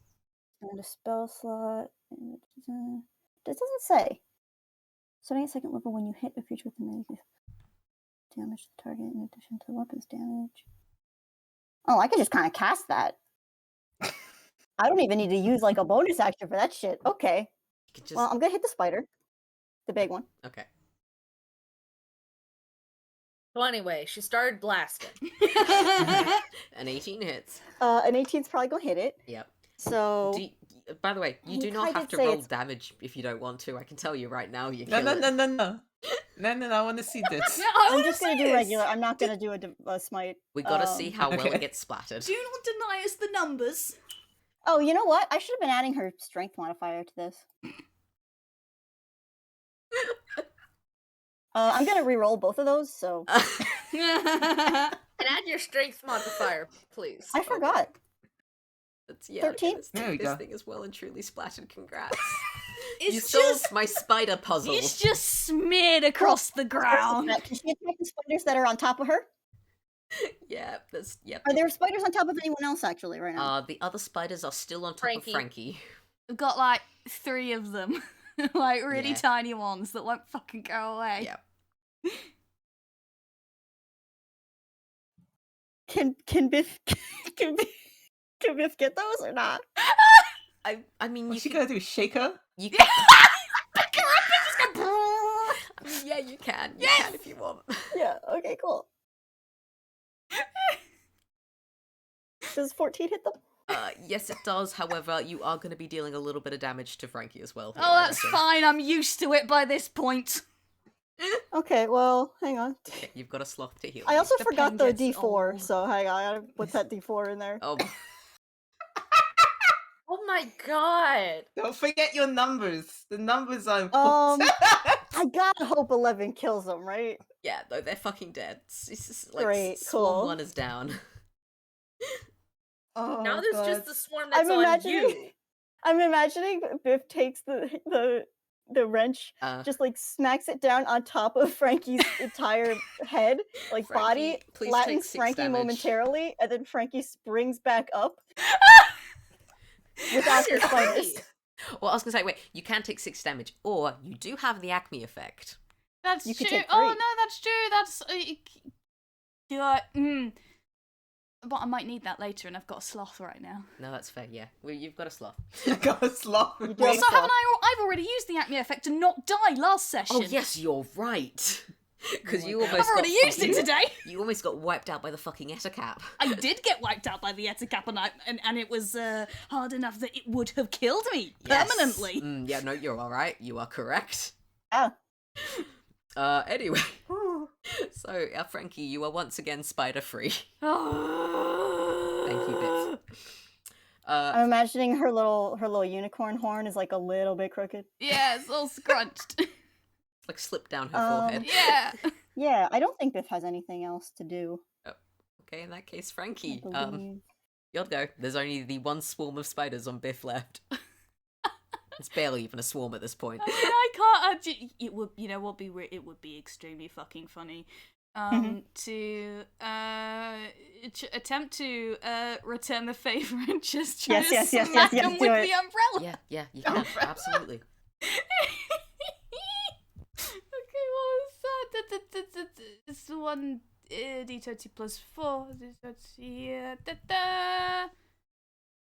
And a spell slot. This doesn't say. Starting at second level when you hit a creature with a damage to the target in addition to weapons damage. Oh, I can just kind of cast that. I don't even need to use like a bonus action for that shit. Okay. You could just... Well, I'm gonna hit the spider. The big one. Okay. So anyway, she started blasting. An 18 hits. An 18's probably gonna hit it. Yep. So By the way, you You do not kinda have to say roll it's- damage if you don't want to. I can tell you right now, you No, kill it. no. I want to see this. Yeah, I I'm wanna just gonna see do this. regular. I'm not gonna do a smite. We gotta see how well Okay. it gets splattered. Do not deny us the numbers. Oh, you know what? I should have been adding her strength modifier to this. I'm gonna re-roll both of those, so And add your strength modifier, please. I forgot. Yeah, 13? This, There we this go. thing is well and truly splattered. Congrats. It's You solved just my spider puzzle. it's just smeared across the ground. Can she attack the spiders that are on top of her? Yep. Are there spiders on top of anyone else actually right now? The other spiders are still on top Frankie. of Frankie. We've got like 3 of them. Like really Yeah. tiny ones that won't fucking go away. Yep. Can Biff can Biff get those or not? I mean, What's you she gonna do? Shake her? you can. Pick her up and just go. I mean, yeah, you can. You can if you want. Yeah. Okay. Cool. Does 14 hit them? Yes, it does. However, you are going to be dealing a little bit of damage to Frankie as well. Oh, that's reckon. fine. I'm used to it by this point. Okay. Well, hang on. Okay, you've got a sloth to heal. I also The forgot pen the gets D4, old. so hang on. I gotta put that D4 in there. Oh, Oh my god! Don't forget your numbers. The numbers are Um, important. I gotta hope 11 kills them, right? yeah, though they're fucking dead. It's just, like, Great, Swarm cool. 1 is down. Oh, Now there's God. just the swarm that's I'm on imagining. you. I'm imagining Biff takes the wrench, Uh, just like smacks it down on top of Frankie's entire head, like body, Frankie, please take flattens 6 Frankie damage. momentarily, and then Frankie springs back up without the You're spiders. crazy. well, I was going to say, wait, you can take 6 damage, or you do have the Acme effect. That's You could true. take Oh 3. no, that's true. That's But I might need that later, and I've got a sloth right now. No, that's fair, yeah. Well, you've got a sloth. Got a sloth. You with do me. have Also, sloth. haven't I've already used the acme effect to not die last session. Oh, yes, you're right. Because Oh my you God. almost I've already got used it fucking- today. You almost got wiped out by the fucking Ettercap. I did get wiped out by the Ettercap, and it was hard enough that it would have killed me Yes. permanently. Yeah, no, you're alright. You are correct. Yeah. Anyway. So, Frankie, you are once again spider-free. Thank you, Biff. I'm imagining her little unicorn horn is like a little bit crooked. Yeah, it's all scrunched. Like, slipped down her forehead. Yeah. Yeah, I don't think Biff has anything else to do. Okay, in that case, I Frankie, believe. you'll go. There's only the one swarm of spiders on Biff left. It's barely even a swarm at this point. I mean, I can't. It would, you know, it would be extremely fucking funny, to attempt to return the favor and just try to smack them with the umbrella. Yeah, you can absolutely. Okay, what was that? It's the one d20 plus 4. Yeah,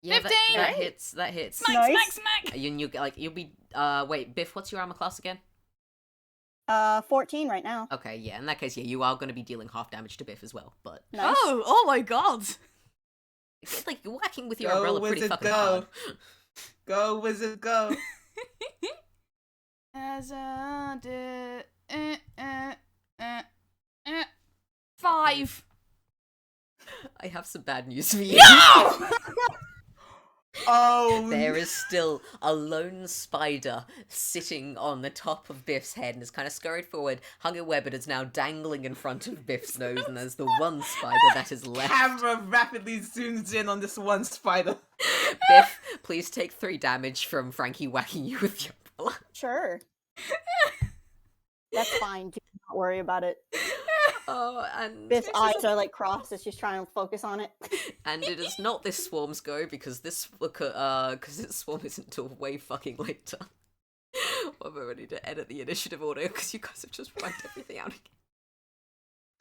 Yeah, 15! That hits. Smack! You'll be. Wait, Biff, what's your armor class again? 14 right now. Okay, yeah. In that case, yeah, you are going to be dealing half damage to Biff as well. But Nice. Oh my god! it's like you're whacking with your umbrella pretty fucking hard. Go, wizard, go! As 5. I have some bad news for you. No! Oh, There is still a lone spider sitting on the top of Biff's head and is kind of scurried forward, hung a web, and is now dangling in front of Biff's nose, and there's the one spider that is left. camera rapidly zooms in on this one spider. Biff, please take 3 damage from Frankie whacking you with your umbrella. Sure. That's fine. Do not worry about it. Oh, and Biff's eyes are like crossed as she's trying to focus on it. and it is not this swarm's go because this swarm isn't until way fucking later. I'm ready to edit the initiative order because you guys have just wiped everything out again.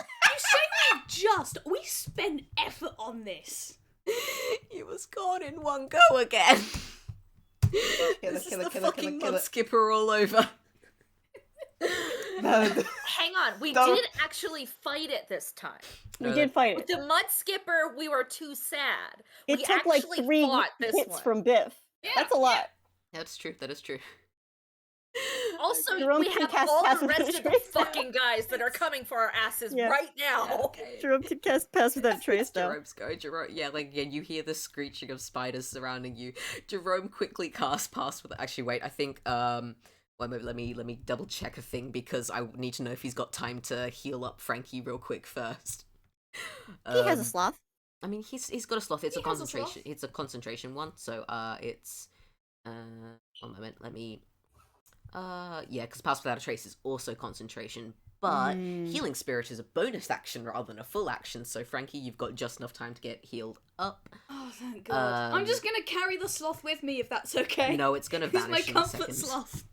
You say we spent effort on this. He was gone in one go again. This is the fucking mud skipper all over. No, Hang on, we Don't- did actually fight it this time. We did fight With it. the mud skipper, we were too sad. It we took like actually 3 fought this hits one. from Biff. Yeah, That's a lot. That's true. That is true. Also, Jerome we can have cast all the passive rest of the trace now. fucking guys that are coming for our asses Yeah. right now. Okay. Jerome can cast pass without trace now. Jerome's go. Jerome, you hear the screeching of spiders surrounding you. Jerome quickly casts pass with. Actually, wait. I think Well, let me double check a thing because I need to know if he's got time to heal up Frankie real quick first. He has a sloth. I mean, he's got a sloth. It's He a has a concentration. sloth. It's a concentration one. So it's 1 moment. Let me. Yeah, because pass without a trace is also concentration, but healing spirit is a bonus action rather than a full action. So Frankie, you've got just enough time to get healed up. Oh, thank God. I'm just gonna carry the sloth with me if that's okay. No, it's gonna He's vanish my in a comfort second. sloth.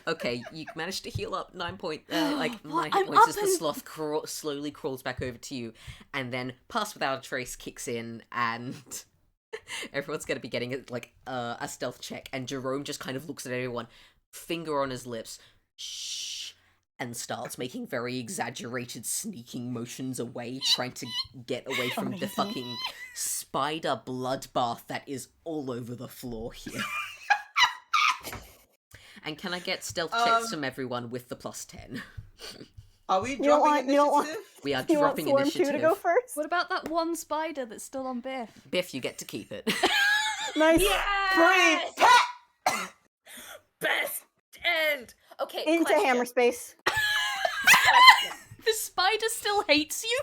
Okay, you managed to heal up 9 point, What? 9 I'm points up as the and- sloth slowly crawls back over to you, and then pass without a trace kicks in, and everyone's gonna be getting a stealth check, and Jerome just kind of looks at everyone, finger on his lips, shh, and starts making very exaggerated sneaking motions away, trying to get away from the fucking spider bloodbath that is all over the floor here. And can I get stealth checks from everyone with the +10? Are we don't dropping want- you don't want- initiative? We are You want dropping Swarm initiative. 2 to go first? What about that one spider that's still on Biff? Biff, you get to keep it. Nice. Free pet! Best end. Okay. Into question. hammer space. The spider still hates you?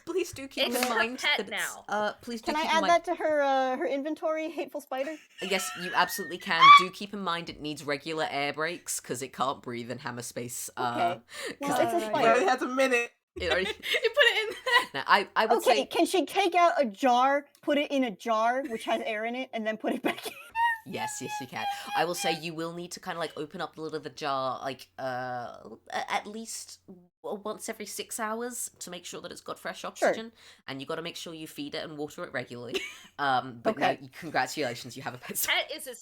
Please do keep It's in her mind pet that now. please do Can I keep in add mind. that to her inventory? Hateful spider. Yes, you absolutely can. Do keep in mind it needs regular air brakes because it can't breathe in hammer space. Okay. 'Cause Well, it's a We spider. only had a minute. it already. You put it in there. Now, I would Okay, say can she take out a jar, put it in a jar which has air in it, and then put it back in? yes, you can. I will say you will need to kind of open up the lid of the jar at least once every 6 hours to make sure that it's got fresh oxygen, and you got to make sure you feed it and water it regularly. But Okay. no, congratulations, you have a pet. Pet is a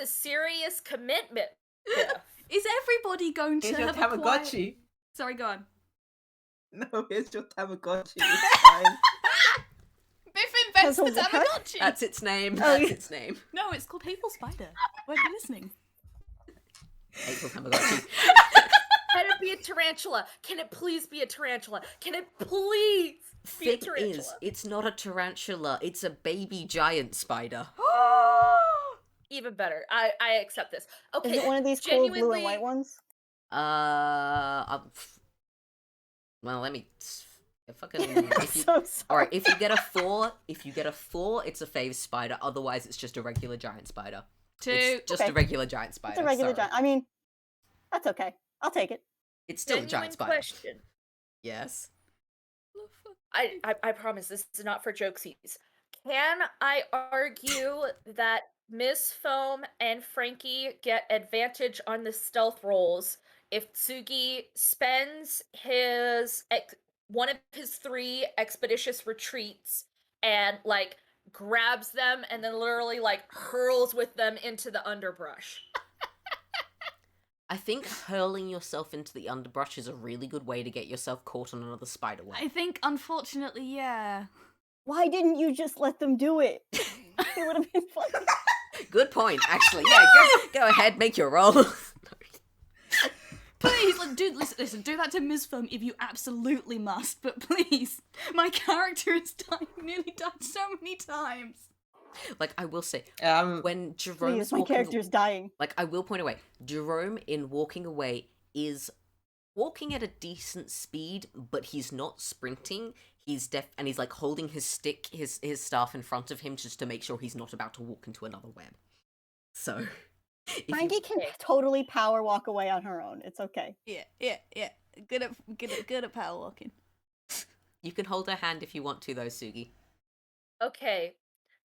serious commitment. Yeah. Is everybody going to Here's your have a quiet... Tamagotchi. Sorry, go on. No, here's your Tamagotchi. It's fine. Biff invents the Puzzle what? Tamagotchi! That's its name. Oh, That's yeah. its name. No, it's called Hateful Spider. Weren't you listening? April Tamagotchi. Can it be a tarantula? Can it please be a tarantula? Can it please be a Thing tarantula? is, it's not a tarantula. It's a baby giant spider. Even better. I accept this. Okay. Is it one of these cool blue genuinely- and white ones? Well, let me Fucking. So sorry. All right, if you get a 4, it's a fave spider. Otherwise, it's just a regular giant spider. 2. It's just Okay. a regular giant spider. It's a regular sorry. giant. I mean, that's okay. I'll take it. It's still a Genuine giant spider. question. Yes. I promise this is not for jokesies. Can I argue that Miss Foam and Frankie get advantage on the stealth rolls if Tsugi spends one of his 3 expeditious retreats and like grabs them and then literally like hurls with them into the underbrush? I think hurling yourself into the underbrush is a really good way to get yourself caught on another spider web. I think, unfortunately, yeah. Why didn't you just let them do it? It would have been funny. Good point, actually. Yeah, go ahead, make your roll. Please, like, dude, listen, do that to Ms. Foam if you absolutely must, but please, my character has nearly died so many times. Like, I will say, when Jerome's Please, my walking... character's dying. Like, I will point away, Jerome, in walking away, is walking at a decent speed, but he's not sprinting. He's and he's, like, holding his stick, his staff in front of him just to make sure he's not about to walk into another web. So... Frankie can totally power walk away on her own. It's okay. Yeah. Good at power walking. You can hold her hand if you want to, though, Tsugi. Okay.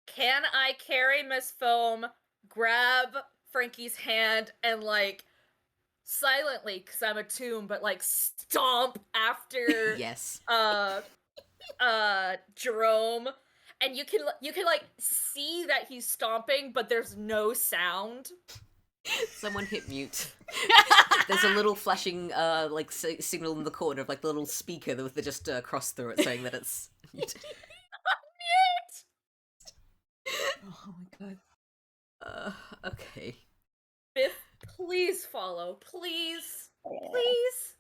Can I carry Miss Foam, grab Frankie's hand, and like silently, because I'm a tomb, but like stomp after Yes. Jerome, and you can like see that he's stomping, but there's no sound. Someone hit mute. There's a little flashing like signal in the corner of like the little speaker that just crossed through it saying that it's mute. Oh my god. Okay. Biff, please follow. Please. Yeah. Please.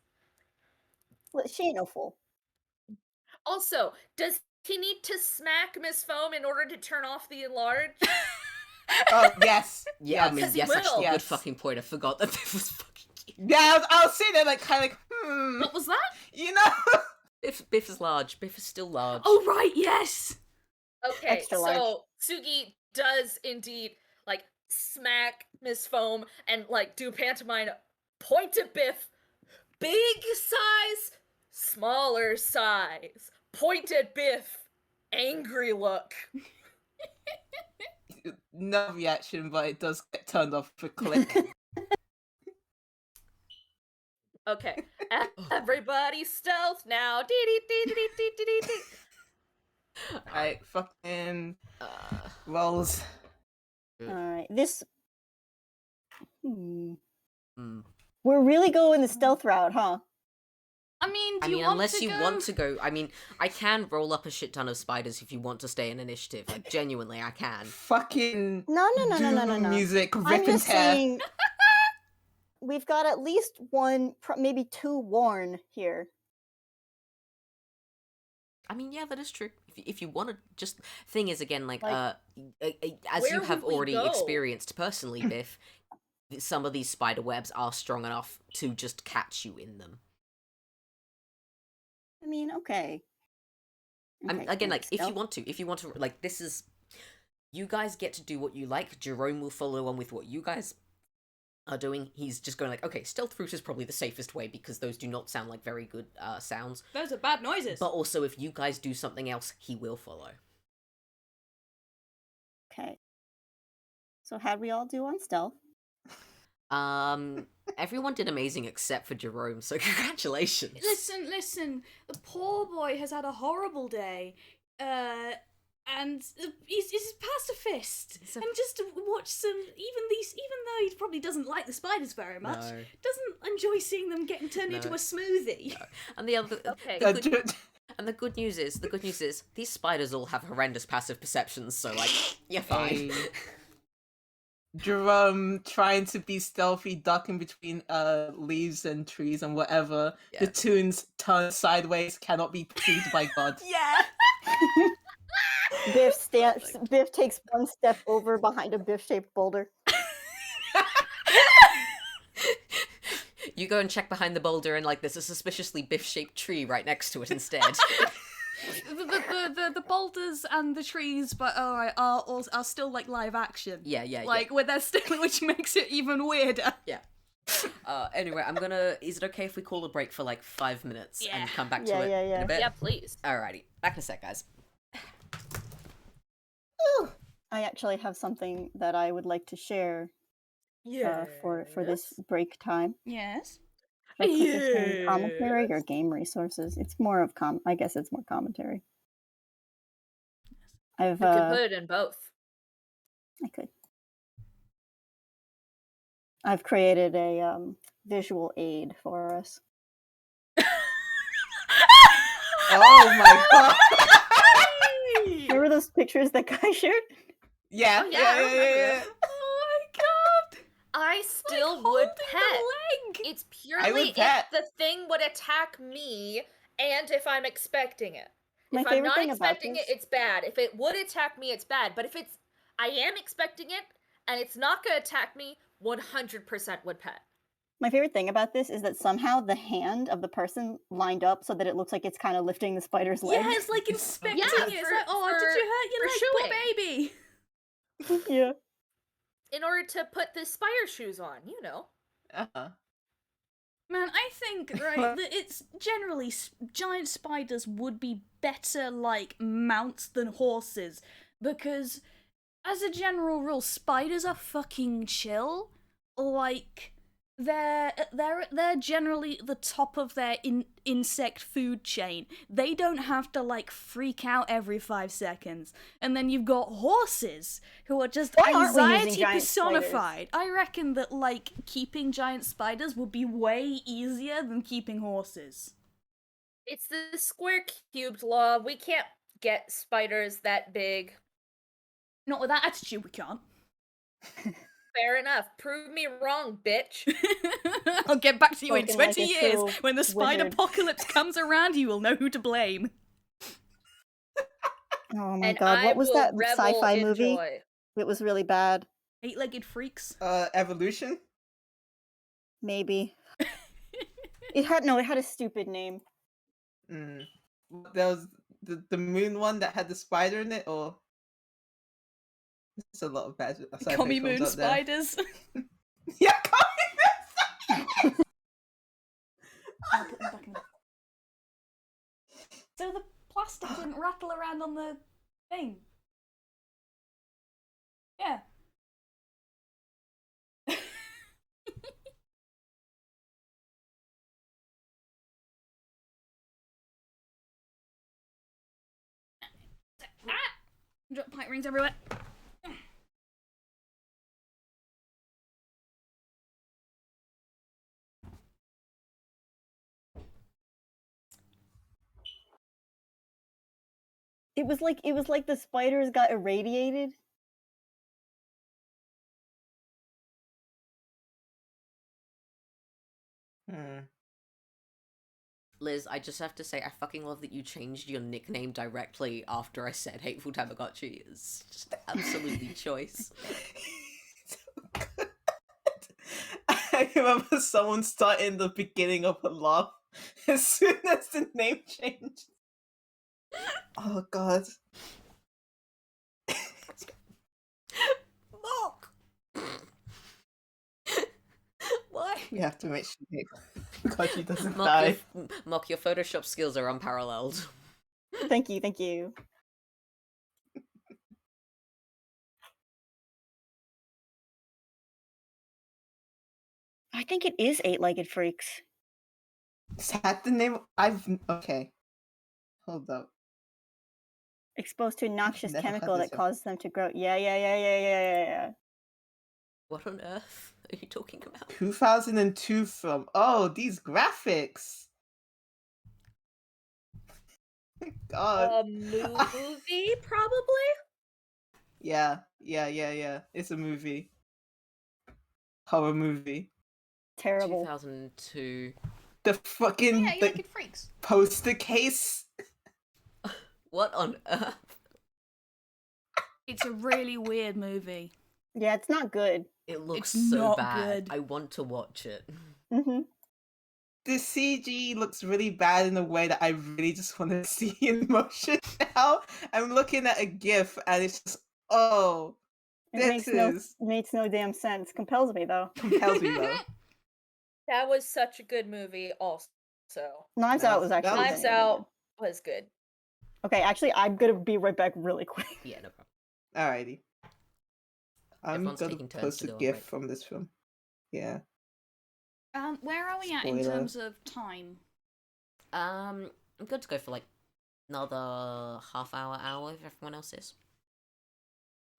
Well, she ain't no fool. Also, does he need to smack Miss Foam in order to turn off the enlarge? Oh, yes. Yeah, I mean, Because he yes, actually, will. good fucking point. I forgot that Biff was fucking cute. Yeah, I was sitting there like, kind of like, What was that? you know? Biff is large. Biff is still large. Oh, right, yes! Okay, Extra large. so Tsugi does indeed, like, smack Miss Foam and, like, do pantomime, point at Biff, big size, smaller size, point at Biff, angry look. No reaction, but it does get turned off for click. Okay, everybody stealth now. Dee-dee-dee-dee-dee-dee-dee-dee. Alright, fucking rolls. Alright, this... Hmm. Mm. We're really going the stealth route, huh? I mean, do I you mean, want unless to you go? want to go. I mean, I can roll up a shit ton of spiders if you want to stay in initiative. Like, genuinely, I can. Fucking No. doom music, I'm rip and just tear. saying... We've got at least one, maybe 2 worn here. I mean, yeah, that is true. If you want to, just thing is again, like Like, as where you have would we already go? experienced personally, Biff, some of these spider webs are strong enough to just catch you in them. I mean, okay. Again, like if you stealth. want to, like this is, you guys get to do what you like. Jerome will follow on with what you guys are doing. He's just going like, okay, stealth route is probably the safest way because those do not sound like very good sounds. Those are bad noises. But also, if you guys do something else, he will follow. Okay. So how'd we all do on stealth? Everyone did amazing except for Jerome, so congratulations. Listen, the poor boy has had a horrible day, and he's pacifist, and just to watch some, even though he probably doesn't like the spiders very much, No. doesn't enjoy seeing them getting turned into No. a smoothie. No. And the other, Okay. the good news is, these spiders all have horrendous passive perceptions, so like, you're fine. Hey. Jerome trying to be stealthy, ducking between leaves and trees and whatever. Yeah. The tunes turn sideways, cannot be perceived by God. Yeah. Biff takes one step over behind a Biff-shaped boulder. You go and check behind the boulder, and like there's a suspiciously Biff-shaped tree right next to it instead. The boulders and the trees, but are still like live action. Yeah. Like where they're still, which makes it even weirder. Yeah. Anyway, is it okay if we call a break for like 5 minutes and come back to it in a bit? Yeah, please. Alrighty, back in a sec, guys. I actually have something that I would like to share for this break time. Yes. Should I put this in commentary or game resources? It's more of I guess it's more commentary. You can put it in both. I could. I've created a visual aid for us. Oh my god! Remember those pictures that guy shared? Yeah. Oh, yeah, I remember. Oh my god! I still Like, would holding pet. the leg. It's purely if pet. the thing would attack me and if I'm expecting it. My If I'm favorite not thing about expecting it, this- it's bad. If it would attack me, it's bad. But if I am expecting it and it's not going to attack me, 100% would pet. My favorite thing about this is that somehow the hand of the person lined up so that it looks like it's kind of lifting the spider's leg. Yeah, it's like inspecting Yeah, it. It's like, oh, did you hurt your leg, poor baby? Yeah. In order to put the spider shoes on, you know. Uh-huh. Man, I think, right, that it's generally giant spiders would be better, like, mounts than horses. Because, as a general rule, spiders are fucking chill. Like, they're generally the top of their insect food chain. They don't have to, like, freak out every 5 seconds. And then you've got horses, who are just Why aren't we using anxiety giant personified. I reckon that, like, keeping giant spiders would be way easier than keeping horses. It's the square cubed law. We can't get spiders that big. Not with that attitude, we can't. Fair enough. Prove me wrong, bitch. I'll get back to you in Spoken like 20 a years. true When the spider wizard. apocalypse comes around, you will know who to blame. Oh my And god, I what was will that revel sci-fi in movie? joy. It was really bad. 8-legged freaks. Evolution? Maybe. It had a stupid name. Mm. There was the moon one that had the spider in it, or there's a lot of bad sci-fi Commie films moon out there. spiders. Yeah, commie moon. I'll put them back in. So the plastic didn't rattle around on the thing. Yeah. Drop pipe rings everywhere. It was like the spiders got irradiated. Hmm. Liz, I just have to say, I fucking love that you changed your nickname directly after I said Hateful Tamagotchi. It's just absolutely choice. So good. I remember someone starting the beginning of a laugh as soon as the name changed. Oh god. Mock! Why? We have to make sure Kochi doesn't Mock, die. Mock, your Photoshop skills are unparalleled. Thank you, thank you. I think it is 8-legged freaks. Is that the name? Okay. Hold up. Exposed to a noxious Never had chemical this that one. causes them to grow. Yeah. What on earth are you talking about? 2002 film. Oh, these graphics. God. A movie, probably? Yeah. It's a movie. Horror movie. Terrible. 2002. The fucking Yeah, the 8-legged freaks. poster case. What on earth? It's a really weird movie. Yeah, it's not good. It looks It's so not bad. good. I want to watch it. Mm-hmm. the CG looks really bad in a way that I really just want to see in motion now. I'm looking at a GIF and it's just It makes no damn sense. Compels me though. compels me though. That was such a good movie. Also, Knives Out was actually Knives genuinely Out good. was good. Okay, actually, I'm gonna be right back really quick. Yeah, no problem. Alrighty. I'm Everyone's gonna taking turns post to a go on GIF break. from this film. Yeah. Where are we at in Spoiler. terms of time? I'm good to go for like another half hour if everyone else is.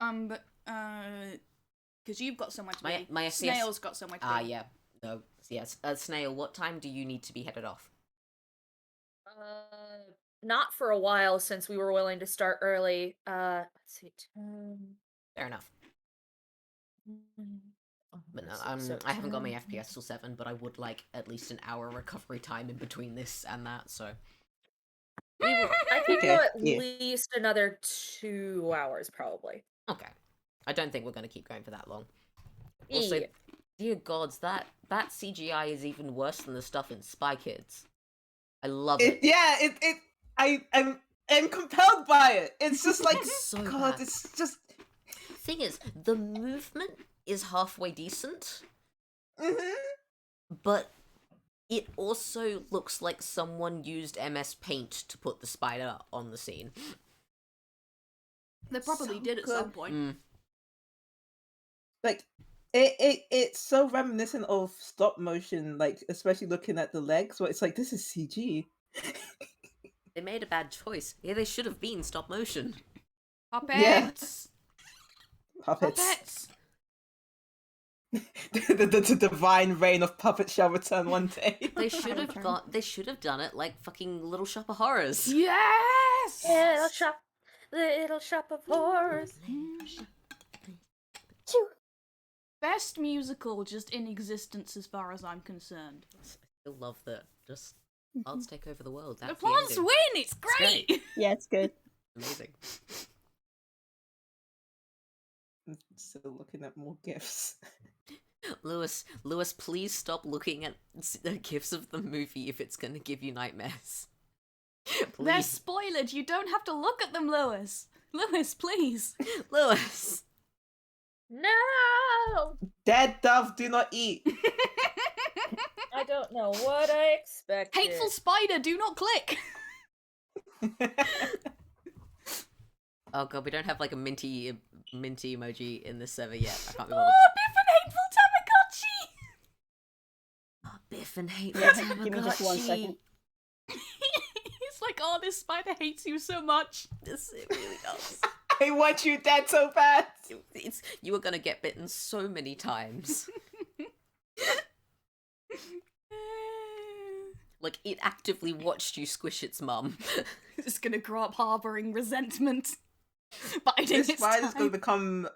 But because you've got somewhere to be. My FPS Snail's got somewhere to be. yeah. No, yes. Snail, what time do you need to be headed off? Not for a while since we were willing to start early. Let's see. Fair enough. But no, So I haven't got my 10. FPS till 7, but I would like at least an hour recovery time in between this and that, so. I think Okay, go at yeah. least another 2 hours, probably. Okay. I don't think we're going to keep going for that long. Also, Yeah. dear gods, that CGI is even worse than the stuff in Spy Kids. I love it. I'm compelled by it. It's just like So God, bad. it's just Thing is, the movement is halfway decent, but it also looks like someone used MS Paint to put the spider on the scene. They probably So did at good. some point. like it's so reminiscent of stop motion, like especially looking at the legs where it's like this is CG. They made a bad choice. Yeah, they should have been stop motion. Puppets! Puppets. the divine reign of puppet shall return one day. They should have done it like fucking Little Shop of Horrors. Yes! Little shop of horrors. Best musical just in existence as far as I'm concerned. I still love that. Just arts take over the world. The That's plants ending. win! It's great. great! Yeah, it's good. Amazing. Still looking at more gifs. Lewis, please stop looking at the gifs of the movie if it's going to give you nightmares. They're Please. spoiled. You don't have to look at them, Lewis. Lewis, please. Lewis! No! Dead dove do not eat. I don't know what I expected. Hateful spider, do not click. Oh god, we don't have like a minty emoji in this server yet. I can't be Oh, bothered. Biff and Hateful Tamagotchi! Oh, Biff and Hateful Yeah, Tamagotchi. give me just 1 second. He's like, oh, this spider hates you so much. It really does. I want you dead so bad. You are gonna get bitten so many times. Like, it actively watched you squish its mum. It's gonna grow up harboring resentment. Biding This its spider's time. gonna become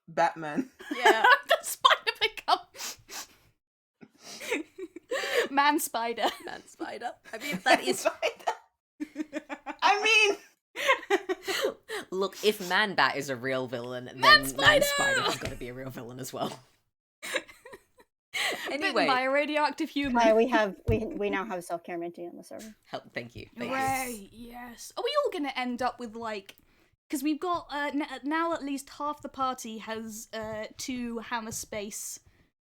Batman. Yeah. The spider become man spider. Man spider. I mean, that is... I mean, Look, if Man Bat is a real villain, then Man Man Spider! Spider has got to be a real villain as well. Bitten Anyway, by a radioactive human. Hi, we now have self-care minty on the server. thank you. Thank you. Hooray, yes. Are we all gonna end up with like... Because we've got, now at least half the party has 2 hammer space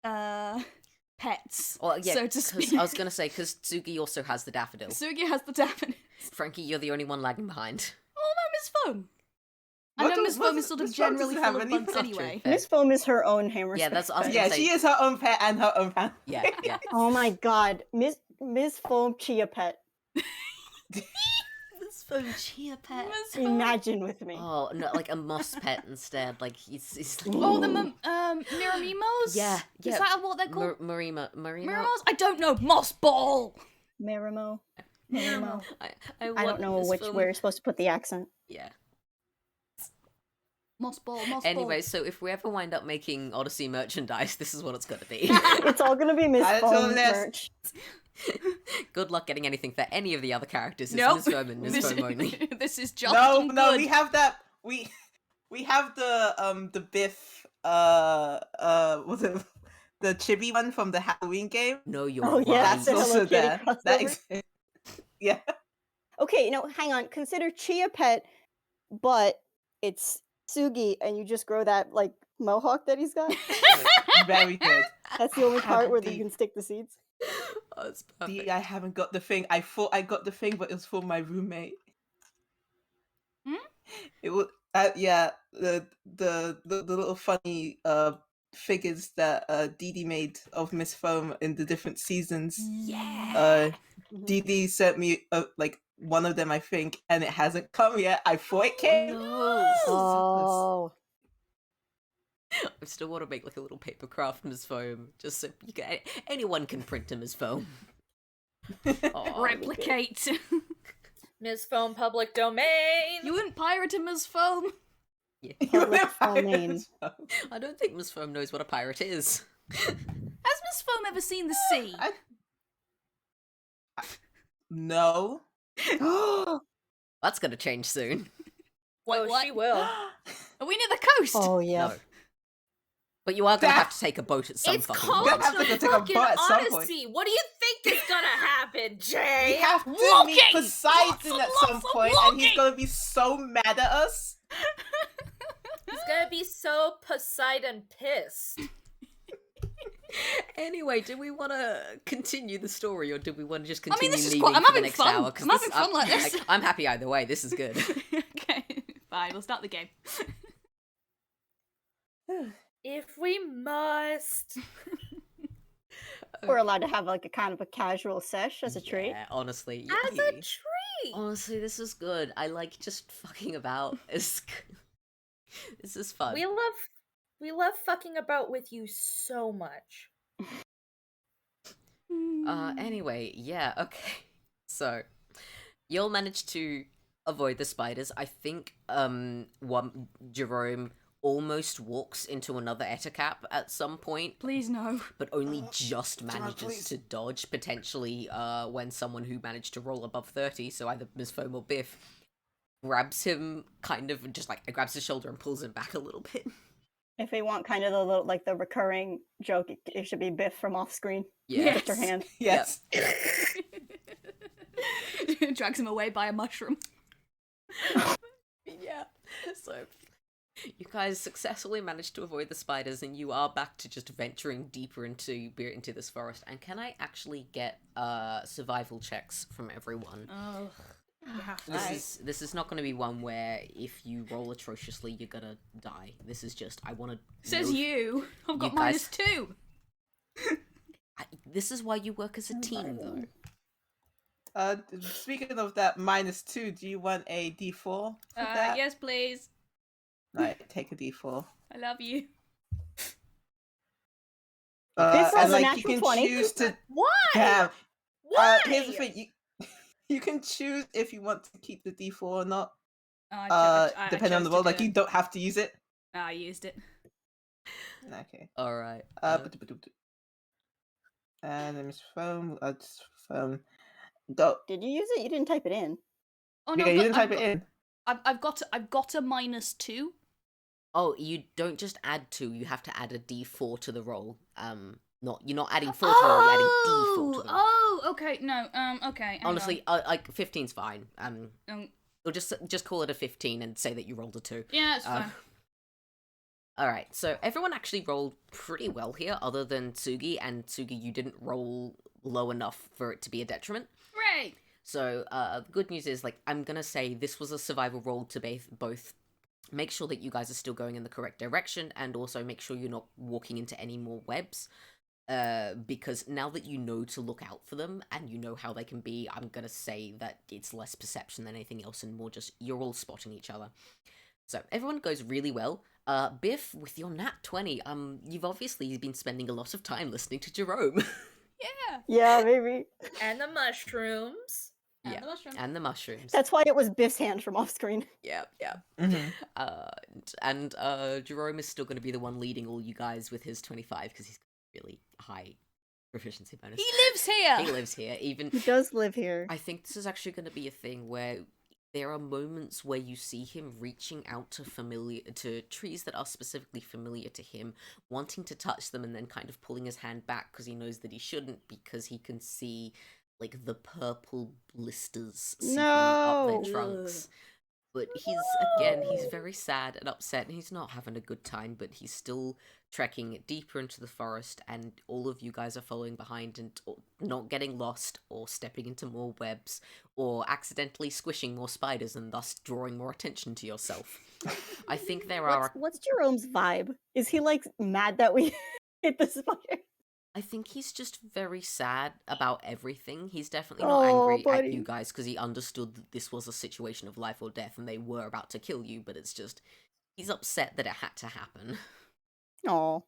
pets, Well, yeah, so to 'cause speak. I was gonna say, because Tsugi also has the daffodil. Tsugi has the daffodils. Frankie, you're the only one lagging behind. Oh no, Miss Foam. I What know does- Miss what Foam does- is sort of Miss Foam generally doesn't have full of any bugs country. anyway. Fair. Miss Foam is her own hammer. Yeah, that's what I was yeah, gonna say. she is her own pet and her own fan. Yeah, yeah. Oh my god, Miss Foam Chia Pet. This phone chia pet. Miss Foam. Imagine with me. Oh, no, like a moss pet instead. Like, he's like... Oh, the Miramimos? Yeah, yeah. Is that what they're called? Marimo? Miramos? I don't know. Moss Ball! Marimo. Marimo. I I don't know where you're supposed to put the accent. Yeah. Moss Ball, Moss Anyway, so if we ever wind up making Odyssey merchandise, this is what it's going to be. It's all gonna be Miss Add it to the Foam list. merch. Good luck getting anything for any of the other characters. It's Nope. Miss Foam and Miss Foam only. This is just No, good. we have that. We have the Biff what's it? the chibi one from the Halloween game. No, you're Oh, right. yeah, That's the Hello also Kitty there. That crossover. exists. Yeah. Okay, no, hang on. Consider Chia Pet, but it's Tsugi, and you just grow that like mohawk that he's got. Very good. That's the only part where you D, can stick the seeds. Oh, that's perfect. D, I haven't got the thing. I thought I got the thing, but it was for my roommate. Hmm? It was yeah, the little funny figures that Dee Dee made of Miss Foam in the different seasons. Yeah. Dee Dee sent me like one of them, I think, and it hasn't come yet. I thought it came. No. Oh. I still want to make like a little paper craft Ms. Foam, just so you can, anyone can print him as foam. Aw. Replicate. Ms. Foam public domain. You wouldn't pirate him as foam. Yeah. Public You're domain. Miss Foam. I don't think Ms. Foam knows what a pirate is. Has Miss Foam ever seen the sea? No. That's gonna change soon. What? She will. Are we near the coast? Oh yeah. No. But you are gonna have to take a boat at some It's fucking called point. Gonna have to go the take a fucking butt at some point. Odyssey. What do you think is gonna happen, We Jay? have to Walking! meet Poseidon Lots at and some lots of point, and he's walking! gonna be so mad at us. He's gonna be so Poseidon pissed. Anyway, do we want to continue the story, or do we want to just I continue mean, this is leaving quite- I'm for the having next fun. hour? 'Cause I'm this- having fun like this. I'm happy either way. This is good. Okay, fine, we'll start the game. If we must. We're allowed to have like a kind of a casual sesh as a treat. Yeah, honestly. As a treat. Honestly, this is good. I like just fucking about. This is fun. We love fucking about with you so much. Anyway, yeah, okay. So, you'll manage to avoid the spiders. I think, Jerome almost walks into another Ettercap at some point, Please no. but only just manages please. to dodge, potentially, when someone who managed to roll above 30, so either Ms. Foam or Biff, grabs him, kind of, just like, grabs his shoulder and pulls him back a little bit. If we want kind of the little, like the recurring joke, it should be Biff from off screen. Yeah. Lift her hand. Yes. Drags him away by a mushroom. Yeah. So, you guys successfully managed to avoid the spiders, and you are back to just venturing deeper into this forest. And can I actually get survival checks from everyone? Oh. This is not going to be one where if you roll atrociously, you're gonna die. This is just I want to. Says you. I've got You guys- -2. This is why you work as a team, though. Speaking of that -2, do you want a D4 for that? Yes, please. Right, take a D4. I love you. This was and a like you natural can 20. choose to. Why? Damn. Why? Here's the thing. You can choose if you want to keep the D4 or not. I Depending on the chose to role, do like it. you don't have to use it. I used it. Okay. All right. And then Miss Foam, Foam, go. Did you use it? You didn't type it in. Oh no, Okay, you but didn't type it in. I've got a -2. Oh, you don't just add 2. You have to add a D4 to the roll. You're not adding 4 to the roll. You're adding D4 to the roll. Oh, okay. No, okay. hang Honestly, like 15's fine. on. Or just call it a 15 and say that you rolled a 2. Yeah, it's fine. Alright, so everyone actually rolled pretty well here, other than Tsugi, and Tsugi, you didn't roll low enough for it to be a detriment. Right. So, the good news is, like, I'm gonna say this was a survival roll to both make sure that you guys are still going in the correct direction, and also make sure you're not walking into any more webs. Because now that you know to look out for them, and you know how they can be, I'm gonna say that it's less perception than anything else, and more just, you're all spotting each other. So, everyone goes really well. Biff, with your nat 20, you've obviously been spending a lot of time listening to Jerome. Yeah. Yeah, maybe. And the mushrooms. And Yeah. the mushroom. And the mushrooms. That's why it was Biff's hand from off screen. Yeah. Mhm. And Jerome is still going to be the one leading all you guys with his 25, because he's got really high proficiency bonus. He lives here. He lives here, even... He does live here. I think this is actually going to be a thing where there are moments where you see him reaching out to trees that are specifically familiar to him, wanting to touch them, and then kind of pulling his hand back because he knows that he shouldn't, because he can see like the purple blisters seeping up No. their trunks. But he's very sad and upset, and he's not having a good time, but he's still trekking deeper into the forest, and all of you guys are following behind and not getting lost or stepping into more webs or accidentally squishing more spiders and thus drawing more attention to yourself. I think there are... What's Jerome's vibe? Is he, like, mad that we hit the spider? I think he's just very sad about everything. He's definitely not angry at you guys because he understood that this was a situation of life or death and they were about to kill you, but it's just, he's upset that it had to happen. Aw. You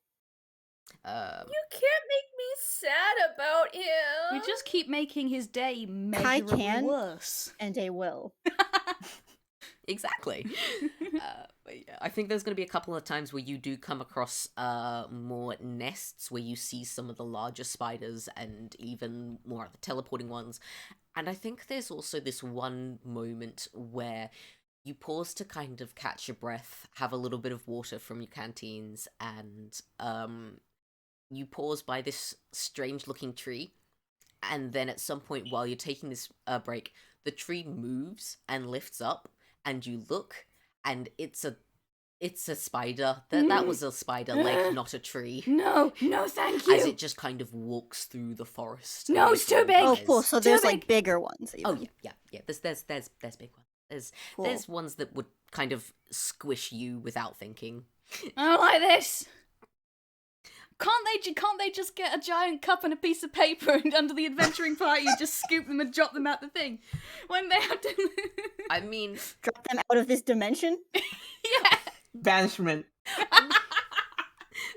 can't make me sad about him. We just keep making his day Kai measurably can, worse. and they will. Exactly. But yeah, I think there's going to be a couple of times where you do come across more nests where you see some of the larger spiders and even more of the teleporting ones. And I think there's also this one moment where you pause to kind of catch your breath, have a little bit of water from your canteens, and you pause by this strange-looking tree. And then at some point while you're taking this break, the tree moves and lifts up, and you look, and it's a spider. That was a spider leg, not a tree. No, thank you. As it just kind of walks through the forest. No, it's too big. Oh, cool. So Too there's, big. like, bigger ones. Oh, even. yeah. There's big ones. Cool. There's ones that would kind of squish you without thinking. I don't like this. Can't they just get a giant cup and a piece of paper and under the adventuring party just scoop them and drop them out the thing? When they have to... I mean... Drop them out of this dimension? Yeah. Banishment.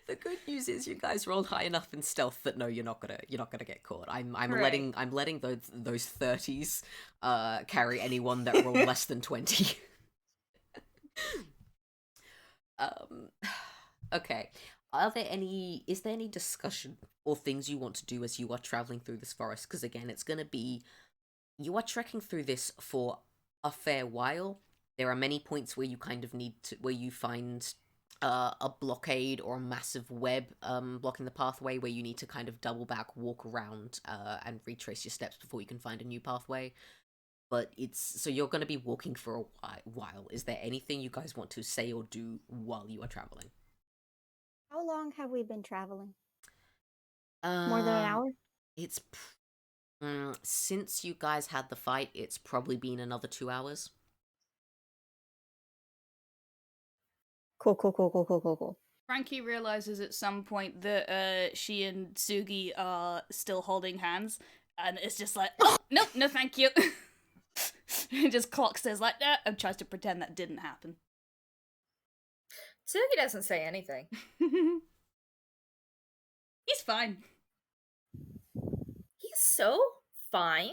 The good news is you guys rolled high enough in stealth that no, you're not gonna get caught. I'm Right. letting those 30s carry anyone that roll less than 20. Okay. Is there any discussion or things you want to do as you are traveling through this forest? Because again, it's gonna be, you are trekking through this for a fair while. There are many points where you kind of need to, where you find a blockade or a massive web blocking the pathway, where you need to kind of double back, walk around, and retrace your steps before you can find a new pathway. But so you're going to be walking for a while. Is there anything you guys want to say or do while you are traveling? How long have we been traveling? More than an hour? It's since you guys had the fight, it's probably been another 2 hours. Cool. Frankie realizes at some point that she and Tsugi are still holding hands, and it's just like, oh, no, thank you. He just clocks says like that and tries to pretend that didn't happen. Tsugi doesn't say anything. He's fine. He's so fine.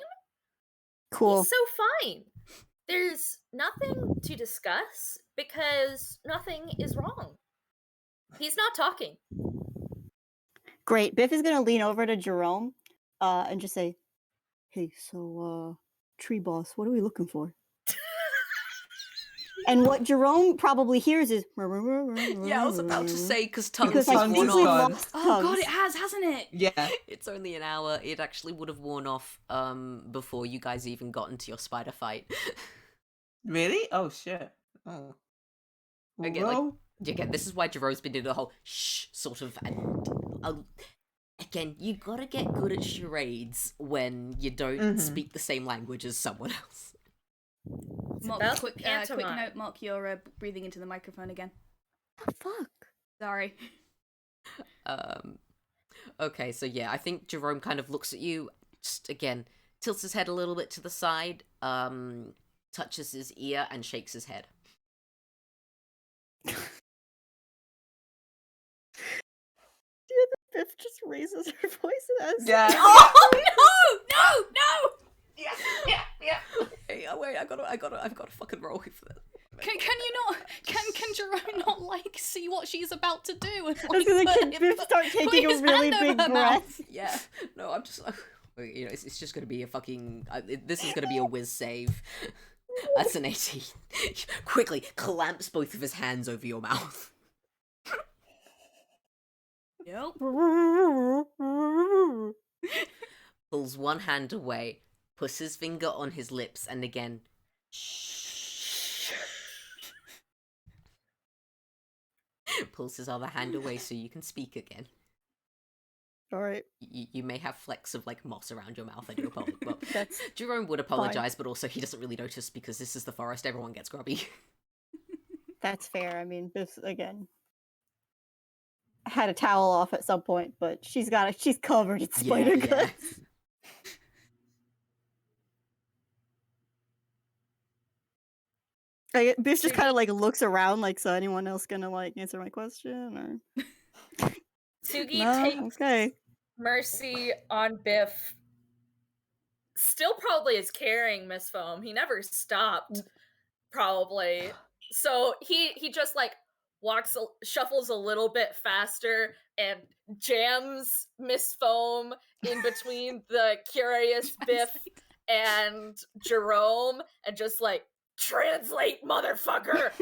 Cool. He's so fine. There's nothing to discuss because nothing is wrong. He's not talking. Great. Biff is gonna lean over to Jerome and just say, "Hey, so tree boss, what are we looking for?" And what Jerome probably hears is, Yeah, I was about to say, because because Tugs I has Tugs think worn we've gone. off. lost Oh Tugs. god, it has, hasn't it? Yeah. It's only an hour. It actually would have worn off before you guys even got into your spider fight. Really? Oh shit. Oh. Again, Well, Again, this is why Jerome's been doing the whole shh sort of, and again, you gotta get good at charades when you don't speak the same language as someone else. Mark, about quick pantomime. note, Mark, you're breathing into the microphone again. The fuck? Sorry. Okay, so yeah, I think Jerome kind of looks at you, just again, tilts his head a little bit to the side, touches his ear, and shakes his head. Biff just raises her voice and asks, yeah. Oh no! Hey, wait, I've got to fucking roll for this. Can you not? Can Jerome not like see what she's about to do? And, I was like, gonna put Biff start put taking a his really hand over big her mouth? breath. Yeah, no, I'm just, it's just gonna be a fucking, this is gonna be a whiz save. That's an 18. Quickly clamps both of his hands over your mouth. Yep. Pulls one hand away, puts his finger on his lips, and again. Pulls his other hand away so you can speak again. Alright. You may have flecks of like moss around your mouth. I do apologize. Well, That's Jerome would apologize, but also he doesn't really notice because this is the forest. Everyone gets grubby. That's fair. I mean, this again had a towel off at some point, but she's covered in spider guts. Biff just kind of like looks around, like, so anyone else gonna like answer my question or? Tsugi No? takes Okay. mercy on Biff. Still probably is carrying Miss Foam. He never stopped, probably. So he just like shuffles a little bit faster and jams Miss Foam in between the curious Biff and Jerome and just like, translate, motherfucker!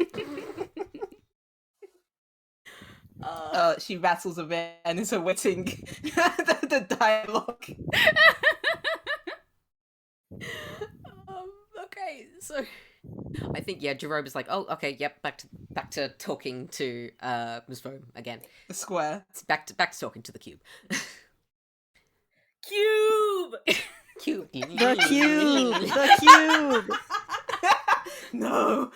She rattles a bit and is awaiting the dialogue. Okay, so I think Jerome is like, oh, okay, yep, back to talking to Ms. Foam again. The square. It's back to talking to the cube. Cube! Cube. The cube! The cube! No!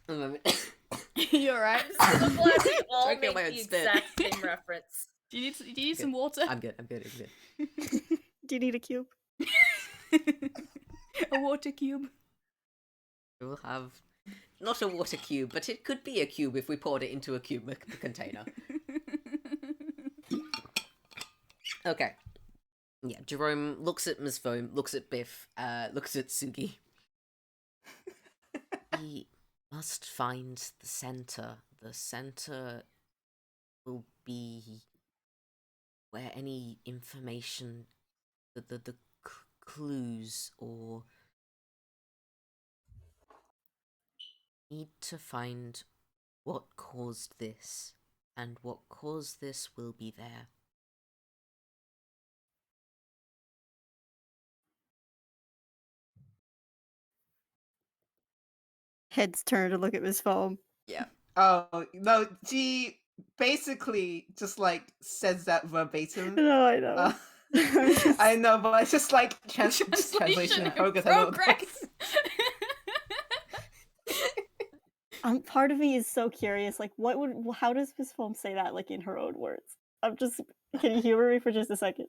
A moment. You're right. I'm so glad we all Trying to make get my the own spit. exact same reference. Do you need some water? I'm good. Do you need a cube? A water cube. We'll have not a water cube, but it could be a cube if we poured it into a cube container. Okay. Yeah, Jerome looks at Ms. Foam, looks at Biff, looks at Tsugi. He must find the center. The center will be where any information, the clues or need to find what caused this, and what caused this will be there. Heads turn to look at Miss Foam. Yeah. Oh, no, she basically just like says that verbatim. No, I know. I know, but it's just like translation progress. Part of me is so curious. Like, how does Miss Foam say that, like in her own words? Can you humor me for just a second?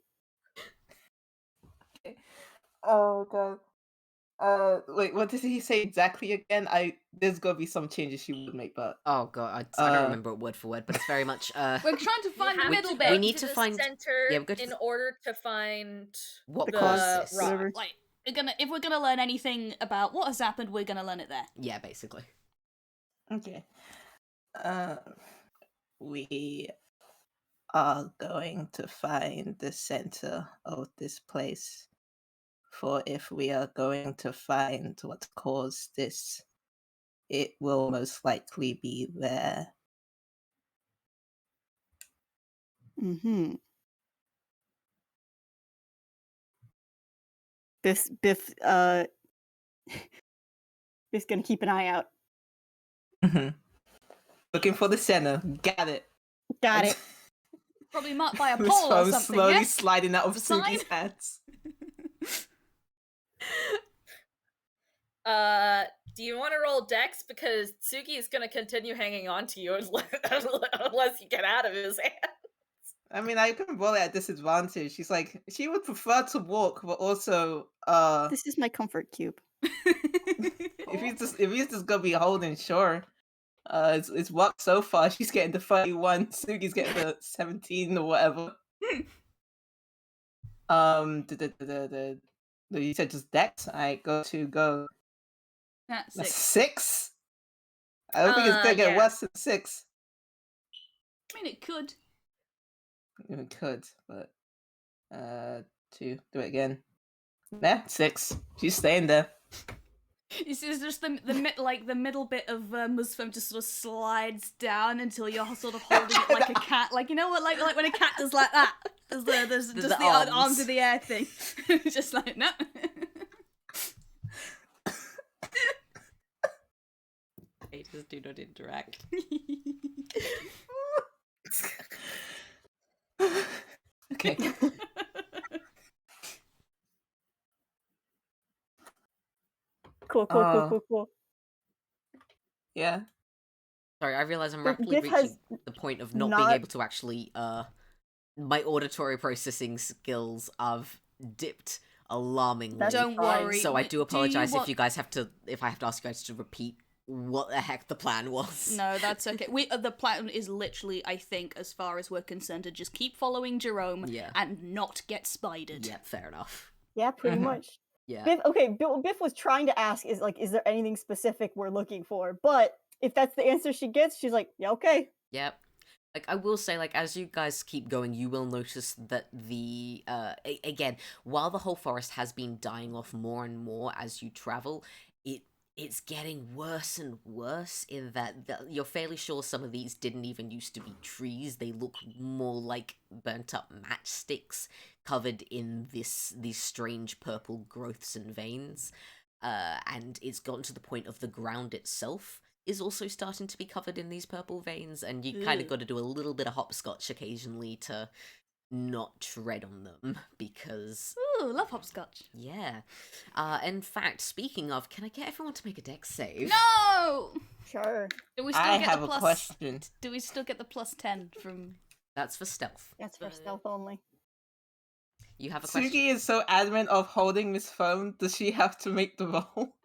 Okay. Oh god. Wait, what did he say exactly again? There's gonna be some changes she would make, but Oh god, I don't remember it word for word, but it's very much We're trying to find the have middle to bit. go We need to the find- center yeah, we've got to- in order to find what The caused cause, this. whatever. Like, if we're gonna learn anything about what has happened, we're gonna learn it there. Yeah, basically. okay. We are going to find the center of this place. For if we are going to find what caused this, it will most likely be there. Mm-hmm. Biff's gonna keep an eye out. Looking for the center. Got it. Got it. Probably marked by a Miss pole or Foam something. slowly Yes? sliding out of The sign? Sugi's hands. Do you want to roll Dex? Because Tsugi is going to continue hanging on to you unless you get out of his hands. I mean, I can roll it at disadvantage. She's like, she would prefer to walk, but also, This is my comfort cube. if he's just gonna be holding, sure. It's worked so far. She's getting the 31. Sugi's getting the 17 or whatever. You said just Dex. I go. That's That's 6. 6. I don't think it's gonna get Yeah. worse than 6. I mean, it could. It could, but 2. Do it again. Yeah, 6. She's staying there. It's just the middle bit of Muslim just sort of slides down until you're sort of holding it like a cat, like you know what, like when a cat does like that. There's just the arms in the air thing, just like no. Haters do not interact. Okay. Cool. Yeah. Sorry, I realize I'm But rapidly Biff has reaching the point of not being not- able to actually, my auditory processing skills have dipped alarmingly. That's Don't fine. worry. So I do apologize want- if I have to ask you guys to repeat what the heck the plan was. No, that's okay. The plan is literally, I think, as far as we're concerned, to just keep following Jerome Yeah. and not get spidered. Yeah, fair enough. Yeah, pretty Mhm. much. Yeah. Biff was trying to ask is there anything specific we're looking for? But if that's the answer she gets, she's like, yeah, okay. Yep. Like, I will say, like, as you guys keep going, you will notice that the, again, while the whole forest has been dying off more and more as you travel, it's getting worse and worse in that you're fairly sure some of these didn't even used to be trees. They look more like burnt-up matchsticks covered in these strange purple growths and veins. And it's gotten to the point of the ground itself is also starting to be covered in these purple veins, and you kind of Ew. got to do a little bit of hopscotch occasionally to not tread on them, because, Ooh, love hopscotch. yeah. In fact, speaking of, can I get everyone to make a dex save? No! Sure. Do we still I get have the a plus? question. Do we still get the plus 10 from? That's for stealth. That's for stealth only. You have a question? Tsugi is so adamant of holding Miss Phone. Does she have to make the roll?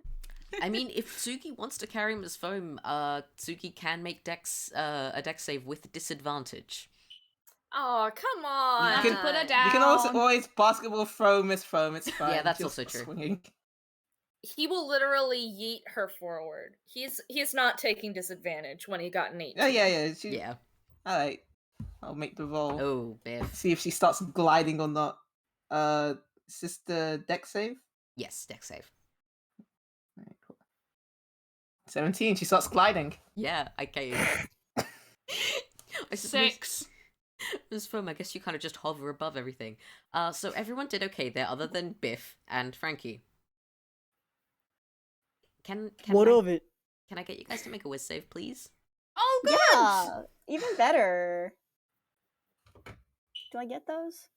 I mean, if Tsugi wants to carry him as foam, Tsugi can make a dex save with disadvantage. Oh, come on. have to put her down. You can also always basketball throw Miss Foam. It's fine. Yeah, that's She'll also stop true. Swinging. He will literally yeet her forward. He's not taking disadvantage when he got an 8. Oh yeah. Yeah. All right. I'll make the roll. Oh, Biff. See if she starts gliding or not. Is this the deck save? Yes, dex save. Alright, cool. 17. She starts gliding. Yeah, okay. I suppose, 6. Ms. Foam, I guess you kind of just hover above everything. So everyone did okay there, other than Biff and Frankie. Can What I, of it? Can I get you guys to make a whiz save, please? Oh, good. Yeah, even better. Do I get those?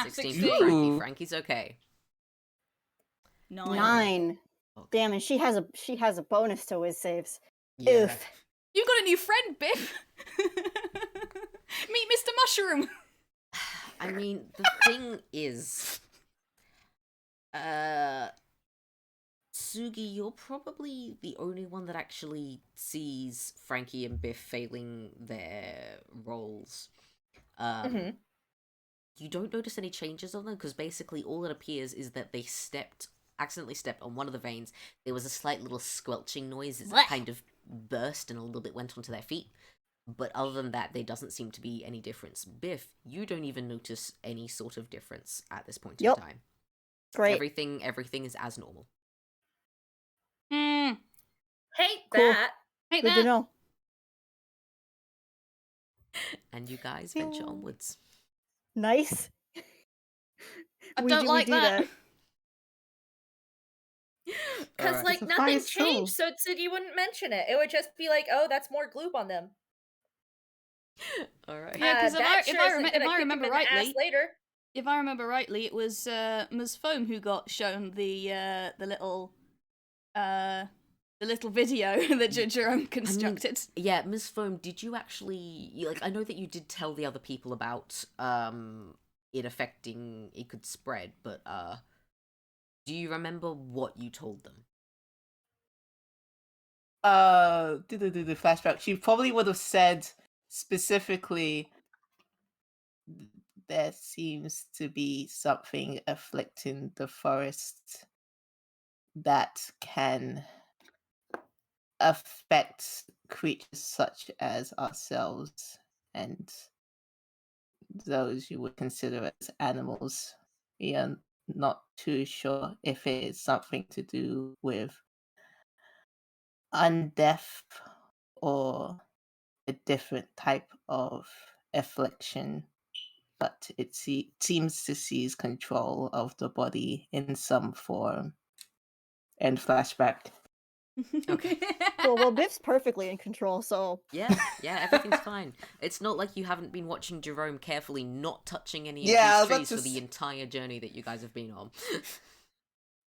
16 16. for Frankie. Ooh. Frankie's okay. 9. Okay. Damn, and she has a bonus to whiz saves. Yeah. Oof. You've got a new friend, Biff. Meet Mr. Mushroom. I mean, the thing is, Tsugi, you're probably the only one that actually sees Frankie and Biff failing their roles. Mhm. You don't notice any changes on them, because basically all it appears is that they accidentally stepped on one of the veins. There was a slight little squelching noise as it Blech. kind of burst and a little bit went onto their feet. But other than that, there doesn't seem to be any difference. Biff, you don't even notice any sort of difference at this point Yep. in time. Great. Everything is as normal. Hmm. Hate Cool. that. Hate Good to that. know. And you guys venture Yeah. onwards. Nice. I We don't do- we like do that. Because, Alright. like, It's a nothing fire changed, so Tsugi wouldn't mention it. It would just be like, oh, that's more glue on them. Alright. Yeah, 'cause if that I- if sure I isn't rem- gonna if I kick him remember in the ass rightly- later. If I remember rightly, it was Ms. Foam who got shown the little video that Jerome constructed. Yeah, Ms. Foam, did you actually, I know that you did tell the other people about, it affecting, it could spread, but, do you remember what you told them? Do the flashback. She probably would have said specifically, there seems to be something afflicting the forest that can affect creatures such as ourselves, and those you would consider as animals. We are not too sure if it is something to do with undeath or a different type of affliction, but seems to seize control of the body in some form. And flashback. Okay. Well, Biff's perfectly in control, so Yeah, everything's fine. It's not like you haven't been watching Jerome carefully not touching any Yeah, I of was these about trees to for the entire journey that you guys have been on.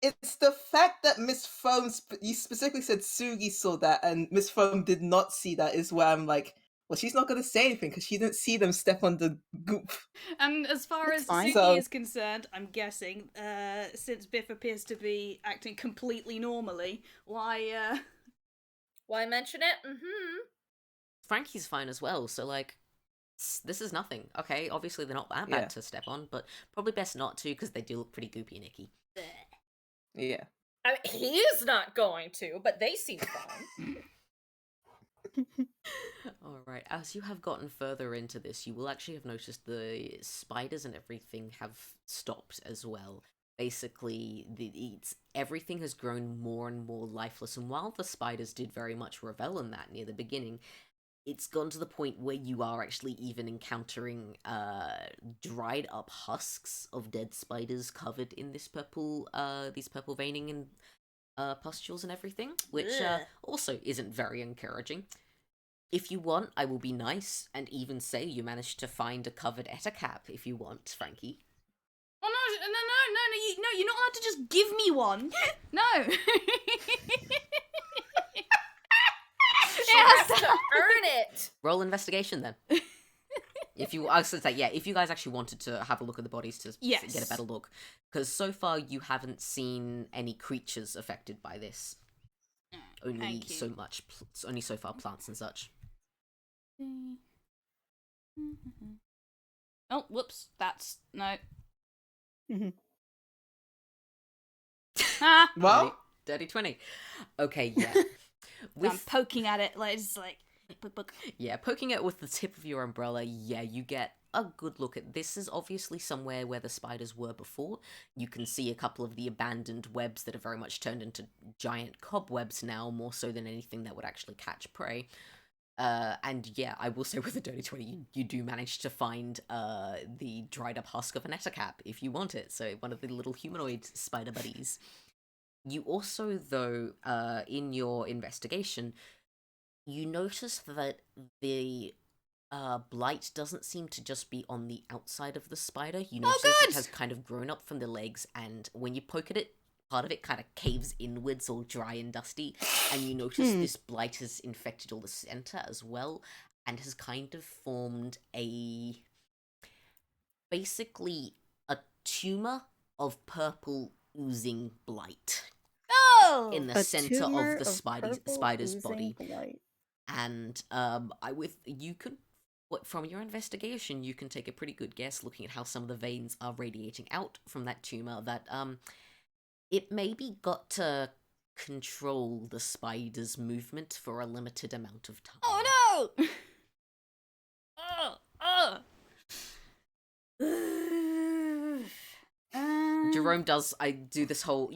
It's the fact that Miss Foam, you specifically said Tsugi saw that, and Miss Foam did not see that, is where I'm like, well, she's not going to say anything because she didn't see them step on the goop. And as far It's as fine. Tsugi So- is concerned, I'm guessing, since Biff appears to be acting completely normally, why mention it? Mm-hmm. Frankie's fine as well, so like, this is nothing. Okay, obviously they're not that bad Yeah. to step on, but probably best not to because they do look pretty goopy and icky. Yeah. I mean, he is not going to, but they seem fine. Alright, as you have gotten further into this, you will actually have noticed the spiders and everything have stopped as well. Basically, everything has grown more and more lifeless, and while the spiders did very much revel in that near the beginning, it's gone to the point where you are actually even encountering dried up husks of dead spiders covered in this purple veining and pustules and everything, which also isn't very encouraging. If you want, I will be nice and even say you managed to find a covered ettercap if you want, Frankie. Oh no, you're not allowed to just give me one. No. She has to earn it. Roll investigation then. If you, I was gonna say, yeah, if you guys actually wanted to have a look at the bodies to Yes. get a better look, because so far you haven't seen any creatures affected by this. Only Thank you. so much, only so far plants and such. Oh, whoops. That's no. Mhm. Ah, Well, Dirty 20. Okay, yeah. I'm poking at it like it's like book. Yeah, poking it with the tip of your umbrella, yeah, you get a good look at this. Is obviously somewhere where the spiders were before. You can see a couple of the abandoned webs that are very much turned into giant cobwebs now, more so than anything that would actually catch prey. And yeah, I will say with a dirty 20, you do manage to find the dried up husk of an ettercap if you want it, so one of the little humanoid spider buddies. You also, though, in your investigation, you notice that the blight doesn't seem to just be on the outside of the spider. You notice good! it has kind of grown up from the legs, and when you poke at it, part of it kind of caves inwards, all dry and dusty, and you notice this blight has infected all the center as well, and has kind of formed basically a tumor of purple oozing blight Oh, in the A center tumor of the purple spider's oozing body. blight. And you could, from your investigation, you can take a pretty good guess looking at how some of the veins are radiating out from that tumor that it maybe got to control the spider's movement for a limited amount of time. oh no! Jerome does, I do this whole,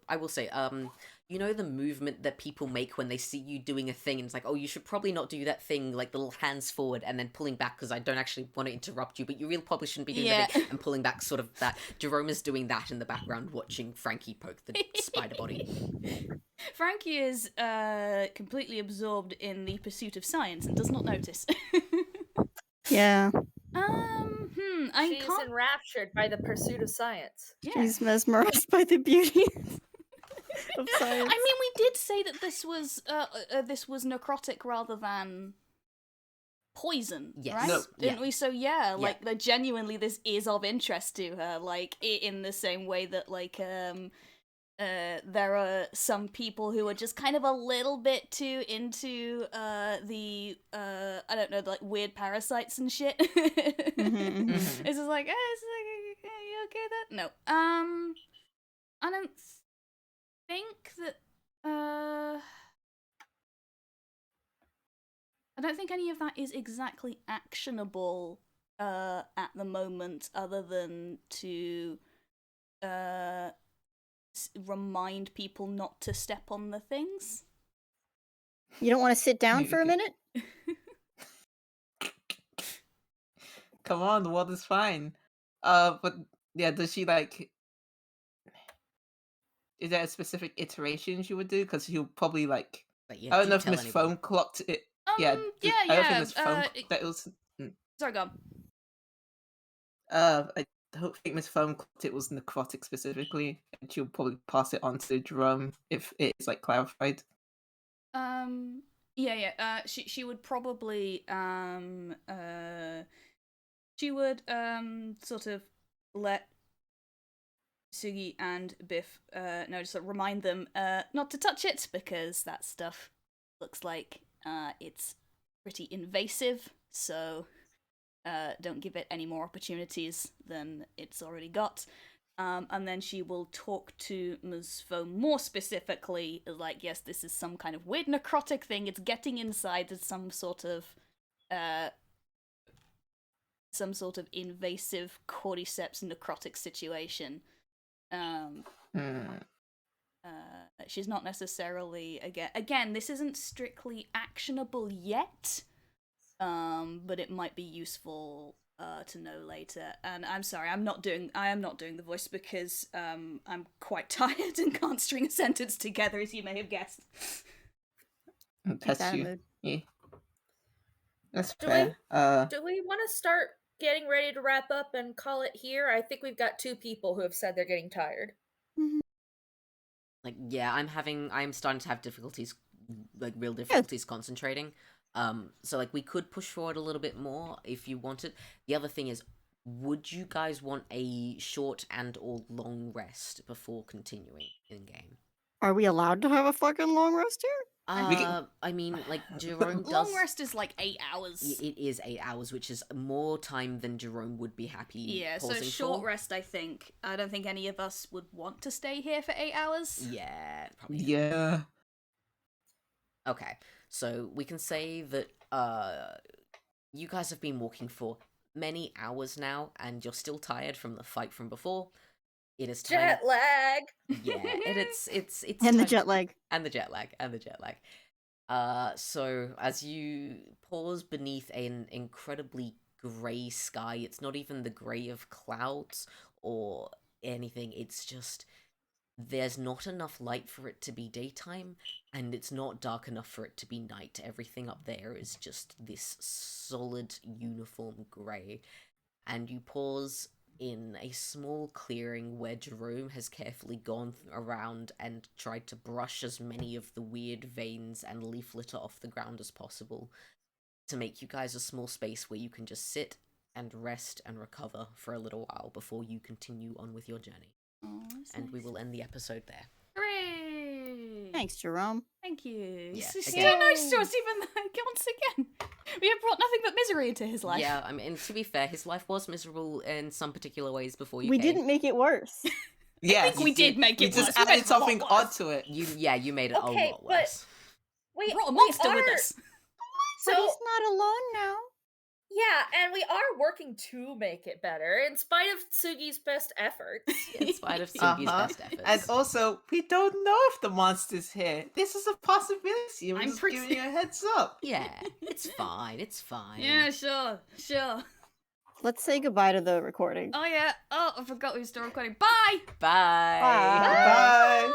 I will say, the movement that people make when they see you doing a thing, and it's like, oh, you should probably not do that thing, like the little hands forward and then pulling back because I don't actually want to interrupt you, but you really probably shouldn't be doing that thing, and pulling back, sort of that. Jerome is doing that in the background, watching Frankie poke the spider body. Frankie is completely absorbed in the pursuit of science and does not notice. Yeah, I She's can't. enraptured by the pursuit of science. Yeah. she's mesmerized by the beauty of science. I mean, we did say that this was necrotic rather than poison, Yes. right? No. Didn't Yeah. we? So yeah, like genuinely, this is of interest to her. Like in the same way that there are some people who are just kind of a little bit too into the I don't know, like weird parasites and shit. Mhm. It's just like, it's like, are you okay with that? No. I don't think that I don't think any of that is exactly actionable at the moment, other than to remind people not to step on the things. You don't want to sit down for a minute? Come on, the world is fine. But yeah, does she like? Is there a specific iteration she would do? Because he'll probably like. But yeah, I don't do know if tell Miss anybody. Foam clocked it. Yeah, I don't think Miss yeah. Foam clocked that it was. Sorry, go on. I don't think Miss Foam clocked it was necrotic specifically, and she'll probably pass it on to Jerome if it is like clarified. She would probably she would sort of let Tsugi and Biff know, just remind them not to touch it, because that stuff looks like it's pretty invasive, so don't give it any more opportunities than it's already got. And then she will talk to Ms. Foam more specifically, like, yes, this is some kind of weird necrotic thing, it's getting inside, it's some sort of invasive cordyceps necrotic situation. She's not necessarily, again, this isn't strictly actionable yet, but it might be useful to know later. And I'm sorry, I am not doing the voice because I'm quite tired and can't string a sentence together, as you may have guessed. That's you. Yeah. That's Do fair. Do we want to start getting ready to wrap up and call it here? I think we've got 2 people who have said they're getting tired. Like, yeah, I'm starting to have difficulties, like real difficulties concentrating. So like we could push forward a little bit more if you wanted. The other thing is, would you guys want a short and or long rest before continuing in game? Are we allowed to have a fucking long rest here? I mean, like, Jerome does... Long rest is like 8 hours. It is 8 hours, which is more time than Jerome would be happy Yeah, so pausing short for. rest, I don't think any of us would want to stay here for 8 hours. Yeah, probably. Yeah. Okay, so we can say that, you guys have been walking for many hours now, and you're still tired from the fight from before. It is time... Jet lag! Yeah, and it's And time... the jet lag. And the jet lag. So as you pause beneath an incredibly grey sky, it's not even the grey of clouds or anything, it's just there's not enough light for it to be daytime, and it's not dark enough for it to be night. Everything up there is just this solid, uniform grey. And you pause in a small clearing where Jerome has carefully gone around and tried to brush as many of the weird veins and leaf litter off the ground as possible to make you guys a small space where you can just sit and rest and recover for a little while before you continue on with your journey. And we will end the episode there. Hooray! Thanks, Jerome. Thank you. Yeah, He's again- so nice to us, even though, once again, we have brought nothing but misery into his life. Yeah, I mean, to be fair, his life was miserable in some particular ways before you We came. didn't make it worse. Yeah, I think we did make we it just worse. We made added it a lot something worse. odd to it. You made it Okay, a lot but- worse. We Brought a monster we with are- us. But So, he's not alone now. yeah, and we are working to make it better, in spite of Tsugi's best efforts. In spite of Tsugi's Uh-huh. best efforts. And also, we don't know if the monster's here. This is a possibility. I'm just pretty- giving you a heads up. Yeah, it's fine, it's fine. Yeah, sure. Let's say goodbye to the recording. Oh yeah. Oh, I forgot we were still recording. Bye! Bye! Bye. Bye. Bye!